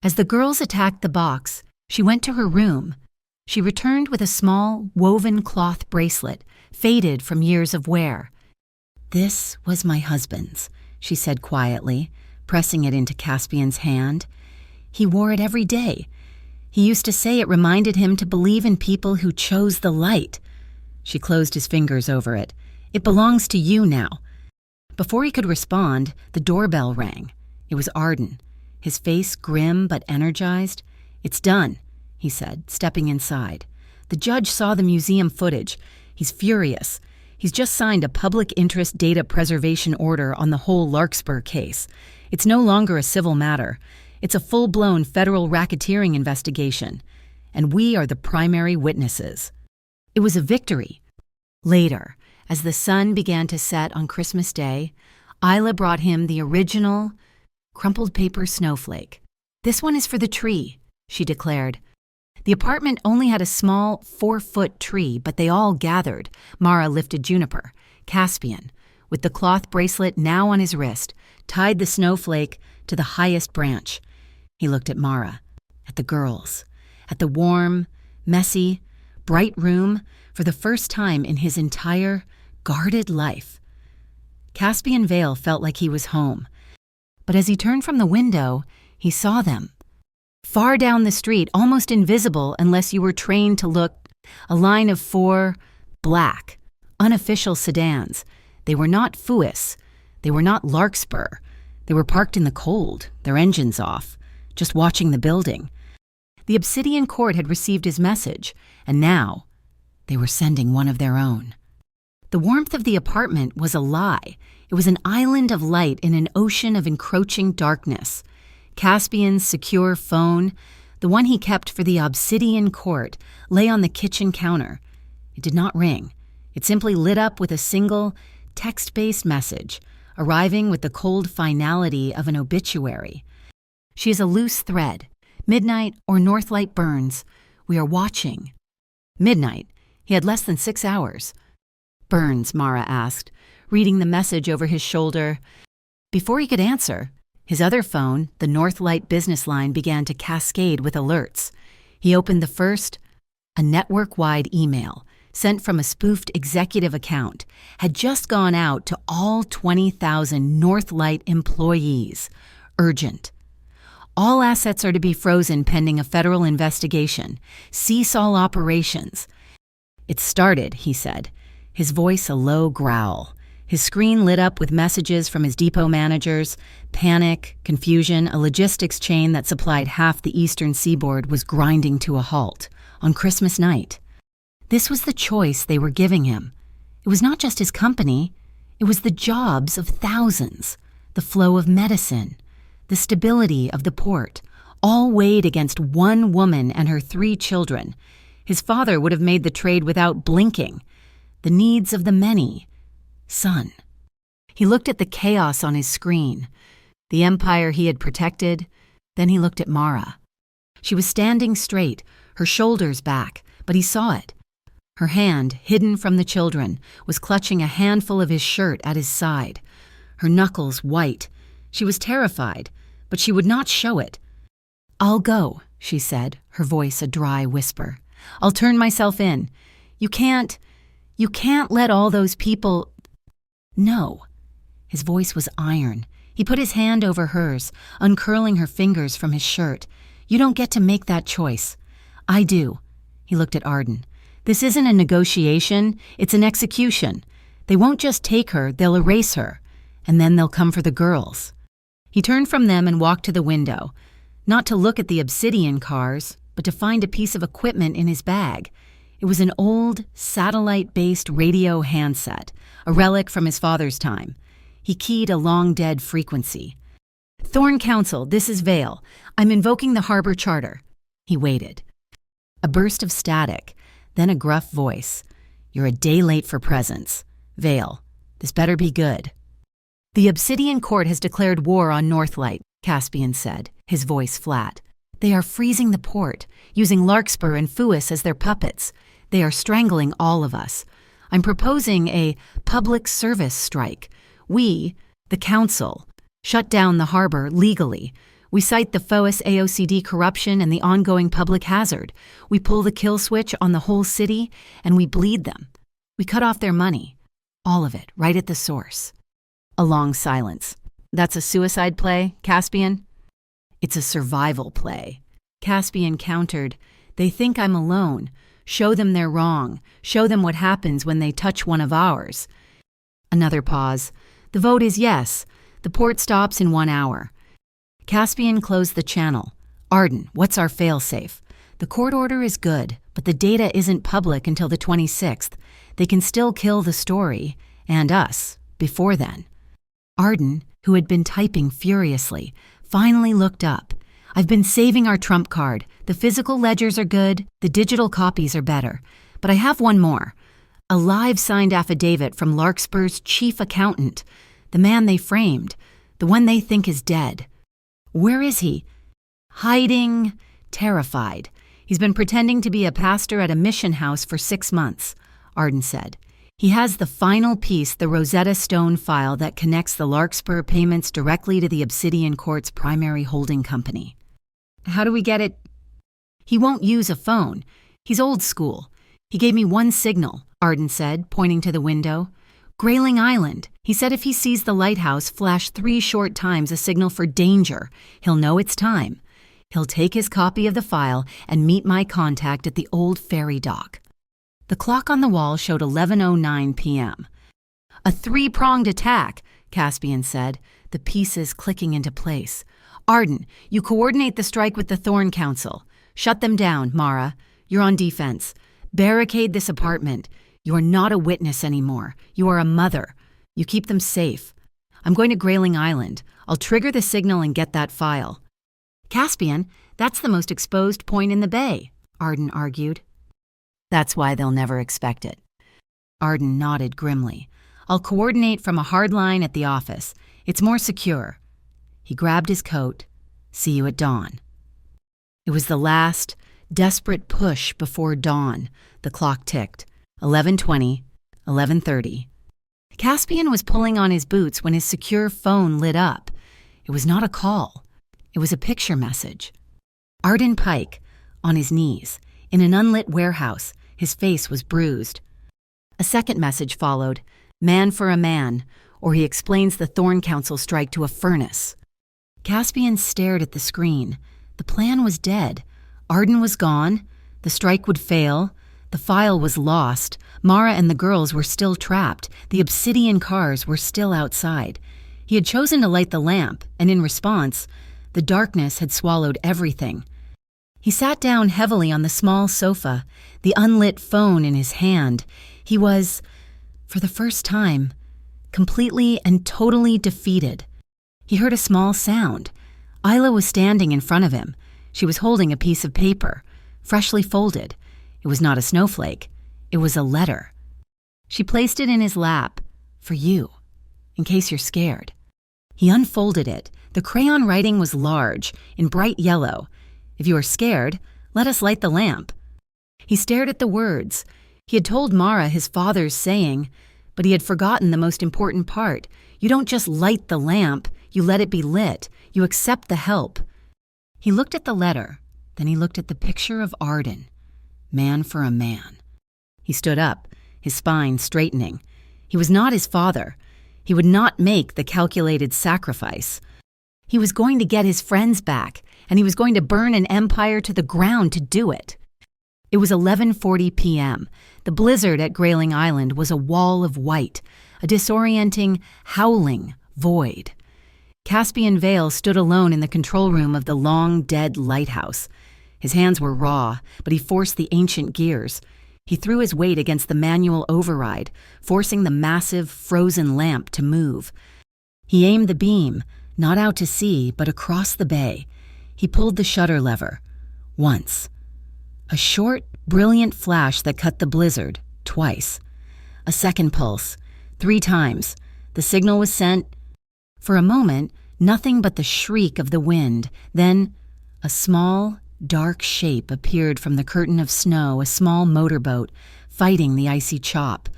As the girls attacked the box, she went to her room. She returned with a small, woven cloth bracelet, faded from years of wear. "This was my husband's," she said quietly, pressing it into Caspian's hand. "He wore it every day. He used to say it reminded him to believe in people who chose the light." She closed his fingers over it. "It belongs to you now." Before he could respond, the doorbell rang. It was Arden, his face grim but energized. "It's done," he said, stepping inside. "The judge saw the museum footage. He's furious. He's just signed a public interest data preservation order on the whole Larkspur case. It's no longer a civil matter. It's a full-blown federal racketeering investigation. And we are the primary witnesses." It was a victory. Later, as the sun began to set on Christmas Day, Isla brought him the original crumpled paper snowflake. "This one is for the tree," she declared. The apartment only had a small 4-foot tree, but they all gathered. Mara lifted Juniper. Caspian, with the cloth bracelet now on his wrist, tied the snowflake to the highest branch. He looked at Mara, at the girls, at the warm, messy, bright room for the first time in his entire, guarded life. Caspian Vale felt like he was home. But as he turned from the window, he saw them. Far down the street, almost invisible unless you were trained to look, a line of 4 black, unofficial sedans. They were not Fuis. They were not Larkspur. They were parked in the cold, their engines off, just watching the building. The Obsidian Court had received his message, and now they were sending one of their own. The warmth of the apartment was a lie. It was an island of light in an ocean of encroaching darkness. Caspian's secure phone, the one he kept for the Obsidian Court, lay on the kitchen counter. It did not ring. It simply lit up with a single, text-based message, arriving with the cold finality of an obituary. "She is a loose thread. Midnight or Northlight burns. We are watching." Midnight. He had less than 6 hours. "Burns?" Mara asked, reading the message over his shoulder. Before he could answer, his other phone, the Northlight business line, began to cascade with alerts. He opened the first. A network-wide email, sent from a spoofed executive account, had just gone out to all 20,000 Northlight employees. Urgent. All assets are to be frozen pending a federal investigation. Cease all operations. "It started," he said, his voice a low growl. His screen lit up with messages from his depot managers. Panic, confusion, a logistics chain that supplied half the eastern seaboard was grinding to a halt on Christmas night. This was the choice they were giving him. It was not just his company. It was the jobs of thousands, the flow of medicine, the stability of the port, all weighed against one woman and her 3 children. His father would have made the trade without blinking. The needs of the many. Son. He looked at the chaos on his screen, the empire he had protected. Then he looked at Mara. She was standing straight, her shoulders back, but he saw it. Her hand, hidden from the children, was clutching a handful of his shirt at his side, her knuckles white. She was terrified, but she would not show it. "I'll go," she said, her voice a dry whisper. "I'll turn myself in. You can't let all those people—" "No." His voice was iron. He put his hand over hers, uncurling her fingers from his shirt. "You don't get to make that choice." "I do." He looked at Arden. "This isn't a negotiation, it's an execution. They won't just take her, they'll erase her. And then they'll come for the girls." He turned from them and walked to the window, not to look at the obsidian cars, but to find a piece of equipment in his bag. It was an old, satellite-based radio handset, a relic from his father's time. He keyed a long-dead frequency. "Thorn Council, this is Vale. I'm invoking the Harbor Charter." He waited. A burst of static, then a gruff voice. "You're a day late for presents. Vale, this better be good." "The Obsidian Court has declared war on Northlight," Caspian said, his voice flat. "They are freezing the port, using Larkspur and Fuis as their puppets. They are strangling all of us. I'm proposing a public service strike. We, the Council, shut down the harbor legally. We cite the FOIS AOCD corruption and the ongoing public hazard. We pull the kill switch on the whole city, and we bleed them. We cut off their money. All of it, right at the source." A long silence. "That's a suicide play, Caspian?" "It's a survival play." Caspian countered. "They think I'm alone. Show them they're wrong. Show them what happens when they touch one of ours." Another pause. "The vote is yes. The port stops in 1 hour." Caspian closed the channel. "Arden, what's our failsafe? The court order is good, but the data isn't public until the 26th. They can still kill the story, and us, before then." Arden, who had been typing furiously, finally looked up. "I've been saving our trump card. The physical ledgers are good, the digital copies are better. But I have one more. A live signed affidavit from Larkspur's chief accountant, the man they framed, the one they think is dead." "Where is he?" "Hiding, terrified. He's been pretending to be a pastor at a mission house for 6 months," Arden said. "He has the final piece, the Rosetta Stone file that connects the Larkspur payments directly to the Obsidian Court's primary holding company." "How do we get it?" "He won't use a phone. He's old school. He gave me one signal," Arden said, pointing to the window. "Grayling Island. He said if he sees the lighthouse flash 3 short times a signal for danger, he'll know it's time. He'll take his copy of the file and meet my contact at the old ferry dock." The clock on the wall showed 11:09 p.m. "A 3-pronged attack," Caspian said, the pieces clicking into place. "Arden, you coordinate the strike with the Thorn Council. Shut them down, Mara. You're on defense. Barricade this apartment. You are not a witness anymore. You are a mother. You keep them safe. I'm going to Grayling Island. I'll trigger the signal and get that file." "Caspian, that's the most exposed point in the bay," Arden argued. "That's why they'll never expect it." Arden nodded grimly. "I'll coordinate from a hard line at the office. It's more secure." He grabbed his coat. "See you at dawn." It was the last, desperate push before dawn. The clock ticked. 11:20, 11:30. Caspian was pulling on his boots when his secure phone lit up. It was not a call. It was a picture message. Arden Pike, on his knees, in an unlit warehouse. His face was bruised. A second message followed. "Man for a man," or he explains the Thorn Council strike to a furnace. Caspian stared at the screen. The plan was dead. Arden was gone. The strike would fail. The file was lost. Mara and the girls were still trapped. The obsidian cars were still outside. He had chosen to light the lamp, and in response, the darkness had swallowed everything. He sat down heavily on the small sofa, the unlit phone in his hand. He was, for the first time, completely and totally defeated. He heard a small sound. Isla was standing in front of him. She was holding a piece of paper, freshly folded. It was not a snowflake. It was a letter. She placed it in his lap. For you, in case you're scared. He unfolded it. The crayon writing was large, in bright yellow. If you are scared, let us light the lamp. He stared at the words. He had told Mara his father's saying, but he had forgotten the most important part. You don't just light the lamp, you let it be lit. You accept the help. He looked at the letter, then he looked at the picture of Arden. Man for a man. He stood up, his spine straightening. He was not his father. He would not make the calculated sacrifice. He was going to get his friends back, and he was going to burn an empire to the ground to do it. It was 11:40 p.m. The blizzard at Grayling Island was a wall of white, a disorienting, howling void. Caspian Vale stood alone in the control room of the long, dead lighthouse. His hands were raw, but he forced the ancient gears. He threw his weight against the manual override, forcing the massive, frozen lamp to move. He aimed the beam, not out to sea, but across the bay. He pulled the shutter lever. Once. A short, brilliant flash that cut the blizzard, twice. A second pulse, 3 times. The signal was sent. For a moment, nothing but the shriek of the wind. Then, a small, dark shape appeared from the curtain of snow, a small motorboat, fighting the icy chop.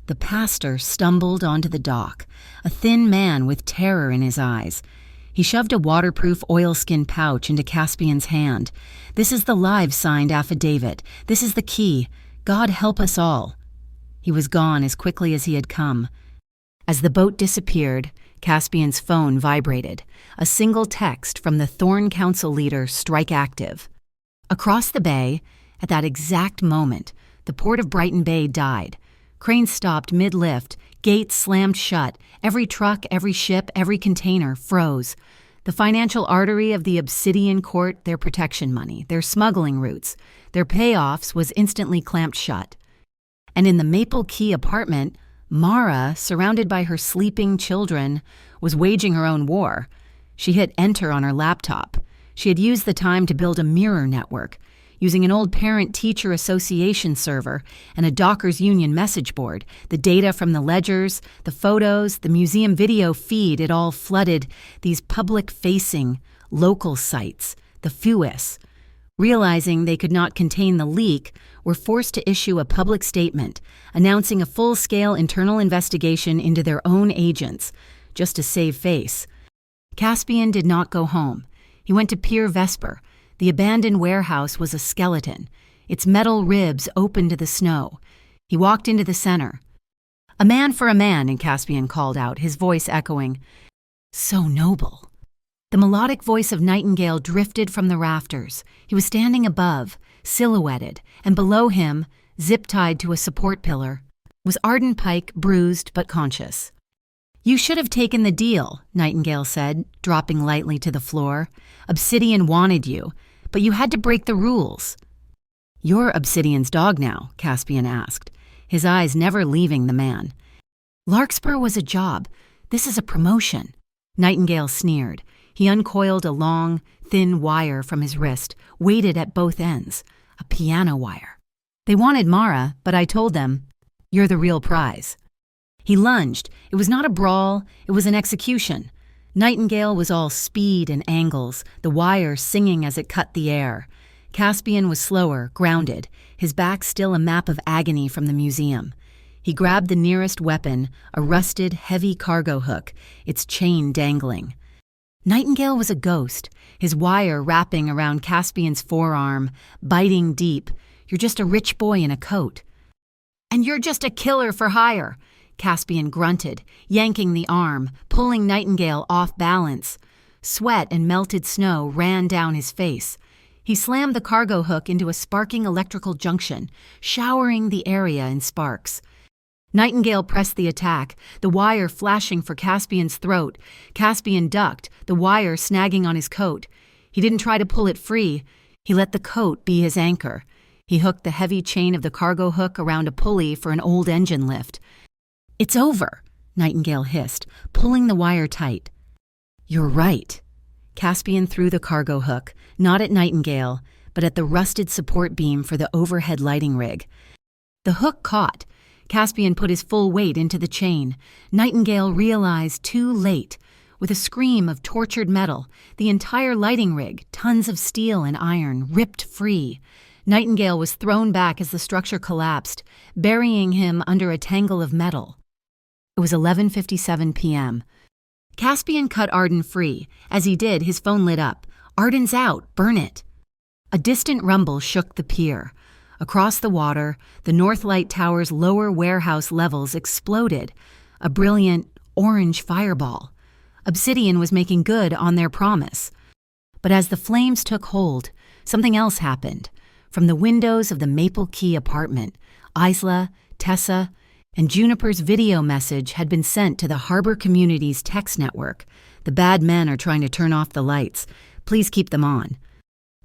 The pastor stumbled onto the dock, a thin man with terror in his eyes. He shoved a waterproof oilskin pouch into Caspian's hand. This is the live-signed affidavit. This is the key. God help us all. He was gone as quickly as he had come. As the boat disappeared, Caspian's phone vibrated. A single text from the Thorn Council leader, Strike Active. Across the bay, at that exact moment, the port of Brighton Bay died. Cranes stopped mid-lift, gates slammed shut, every truck, every ship, every container froze. The financial artery of the Obsidian Court, their protection money, their smuggling routes, their payoffs was instantly clamped shut. And in the Maple Key apartment, Mara, surrounded by her sleeping children, was waging her own war. She hit enter on her laptop. She had used the time to build a mirror network, using an old parent-teacher association server and a Dockers Union message board. The data from the ledgers, the photos, the museum video feed, it all flooded these public-facing, local sites, the FUIS. Realizing they could not contain the leak, were forced to issue a public statement announcing a full-scale internal investigation into their own agents, just to save face. Caspian did not go home. He went to Pier Vesper. The abandoned warehouse was a skeleton, its metal ribs open to the snow. He walked into the center. "A man for a man," and Caspian called out, his voice echoing. So noble. The melodic voice of Nightingale drifted from the rafters. He was standing above, silhouetted, and below him, zip-tied to a support pillar, was Arden Pike, bruised but conscious. "You should have taken the deal," Nightingale said, dropping lightly to the floor. "Obsidian wanted you, but you had to break the rules." "You're Obsidian's dog now?" Caspian asked, his eyes never leaving the man. "Larkspur was a job. This is a promotion." Nightingale sneered. He uncoiled a long, thin wire from his wrist, weighted at both ends, a piano wire. "They wanted Mara, but I told them, you're the real prize." He lunged. It was not a brawl, it was an execution. Nightingale was all speed and angles, the wire singing as it cut the air. Caspian was slower, grounded, his back still a map of agony from the museum. He grabbed the nearest weapon, a rusted, heavy cargo hook, its chain dangling. Nightingale was a ghost, his wire wrapping around Caspian's forearm, biting deep. "You're just a rich boy in a coat." "And you're just a killer for hire," Caspian grunted, yanking the arm, pulling Nightingale off balance. Sweat and melted snow ran down his face. He slammed the cargo hook into a sparking electrical junction, showering the area in sparks. Nightingale pressed the attack, the wire flashing for Caspian's throat. Caspian ducked, the wire snagging on his coat. He didn't try to pull it free. He let the coat be his anchor. He hooked the heavy chain of the cargo hook around a pulley for an old engine lift. "It's over," Nightingale hissed, pulling the wire tight. "You're right." Caspian threw the cargo hook, not at Nightingale, but at the rusted support beam for the overhead lighting rig. The hook caught. Caspian put his full weight into the chain. Nightingale realized too late. With a scream of tortured metal, the entire lighting rig, tons of steel and iron, ripped free. Nightingale was thrown back as the structure collapsed, burying him under a tangle of metal. It was 11:57 p.m. Caspian cut Arden free. As he did, his phone lit up. "Arden's out. Burn it." A distant rumble shook the pier. Across the water, the North Light Tower's lower warehouse levels exploded, a brilliant orange fireball. Obsidian was making good on their promise. But as the flames took hold, something else happened. From the windows of the Maple Key apartment, Isla, Tessa, and Juniper's video message had been sent to the harbor community's text network. "The bad men are trying to turn off the lights. Please keep them on."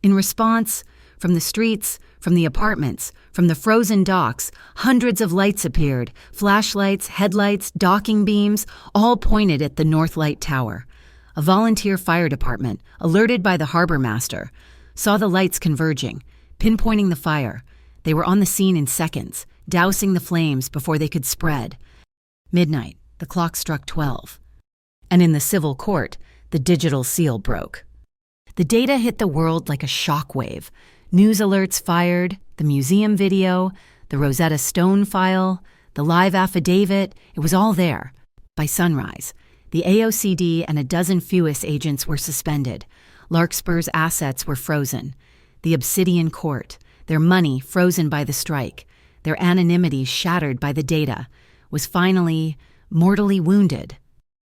In response, from the streets, from the apartments, from the frozen docks, hundreds of lights appeared, flashlights, headlights, docking beams, all pointed at the North Light Tower. A volunteer fire department, alerted by the harbor master, saw the lights converging, pinpointing the fire. They were on the scene in seconds, dousing the flames before they could spread. Midnight, the clock struck 12. And in the civil court, the digital seal broke. The data hit the world like a shockwave. News alerts fired, the museum video, the Rosetta Stone file, the live affidavit, it was all there. By sunrise, the AOCD and a dozen FUIS agents were suspended. Larkspur's assets were frozen. The Obsidian Court, their money frozen by the strike, their anonymity shattered by the data, was finally mortally wounded.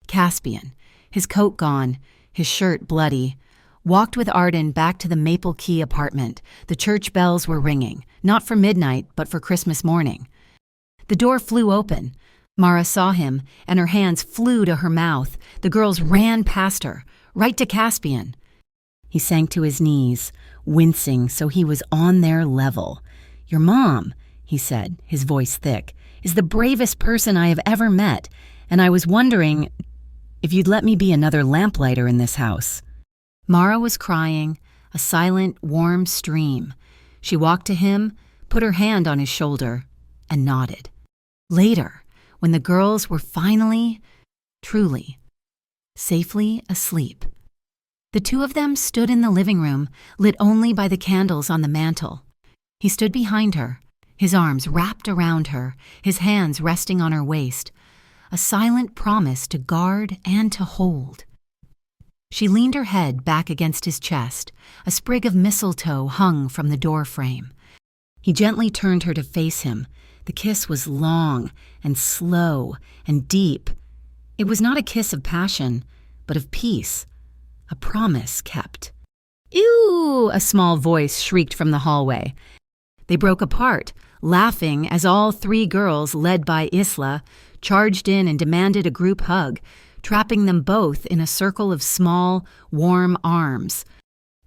Caspian, his coat gone, his shirt bloody, walked with Arden back to the Maple Key apartment. The church bells were ringing, not for midnight, but for Christmas morning. The door flew open. Mara saw him, and her hands flew to her mouth. The girls ran past her, right to Caspian. He sank to his knees, wincing so he was on their level. "Your mom," he said, his voice thick, "is the bravest person I have ever met, and I was wondering if you'd let me be another lamplighter in this house." Mara was crying, a silent, warm stream. She walked to him, put her hand on his shoulder, and nodded. Later, when the girls were finally, truly, safely asleep, the two of them stood in the living room, lit only by the candles on the mantel. He stood behind her, his arms wrapped around her, his hands resting on her waist, a silent promise to guard and to hold. She leaned her head back against his chest. A sprig of mistletoe hung from the door frame. He gently turned her to face him. The kiss was long and slow and deep. It was not a kiss of passion, but of peace, a promise kept. "Ew!" a small voice shrieked from the hallway. They broke apart, laughing as all three girls, led by Isla, charged in and demanded a group hug, trapping them both in a circle of small, warm arms.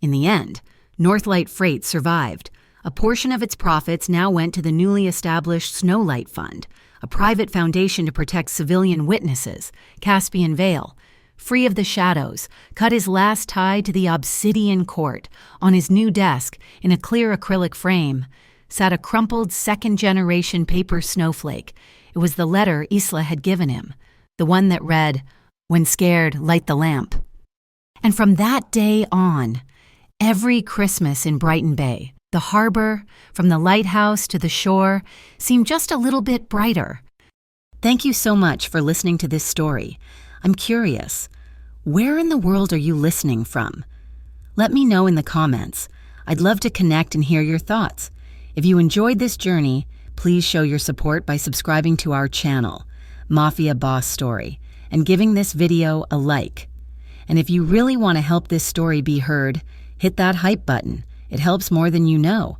In the end, Northlight Freight survived. A portion of its profits now went to the newly established Snowlight Fund, a private foundation to protect civilian witnesses. Caspian Vale, free of the shadows, cut his last tie to the Obsidian Court. On his new desk, in a clear acrylic frame, sat a crumpled second-generation paper snowflake. It was the letter Isla had given him, the one that read, "When scared, light the lamp." And from that day on, every Christmas in Brighton Bay, the harbor, from the lighthouse to the shore, seemed just a little bit brighter. Thank you so much for listening to this story. I'm curious, where in the world are you listening from? Let me know in the comments. I'd love to connect and hear your thoughts. If you enjoyed this journey, please show your support by subscribing to our channel, Mafia Boss Story, and giving this video a like. And if you really want to help this story be heard, hit that hype button. It helps more than you know.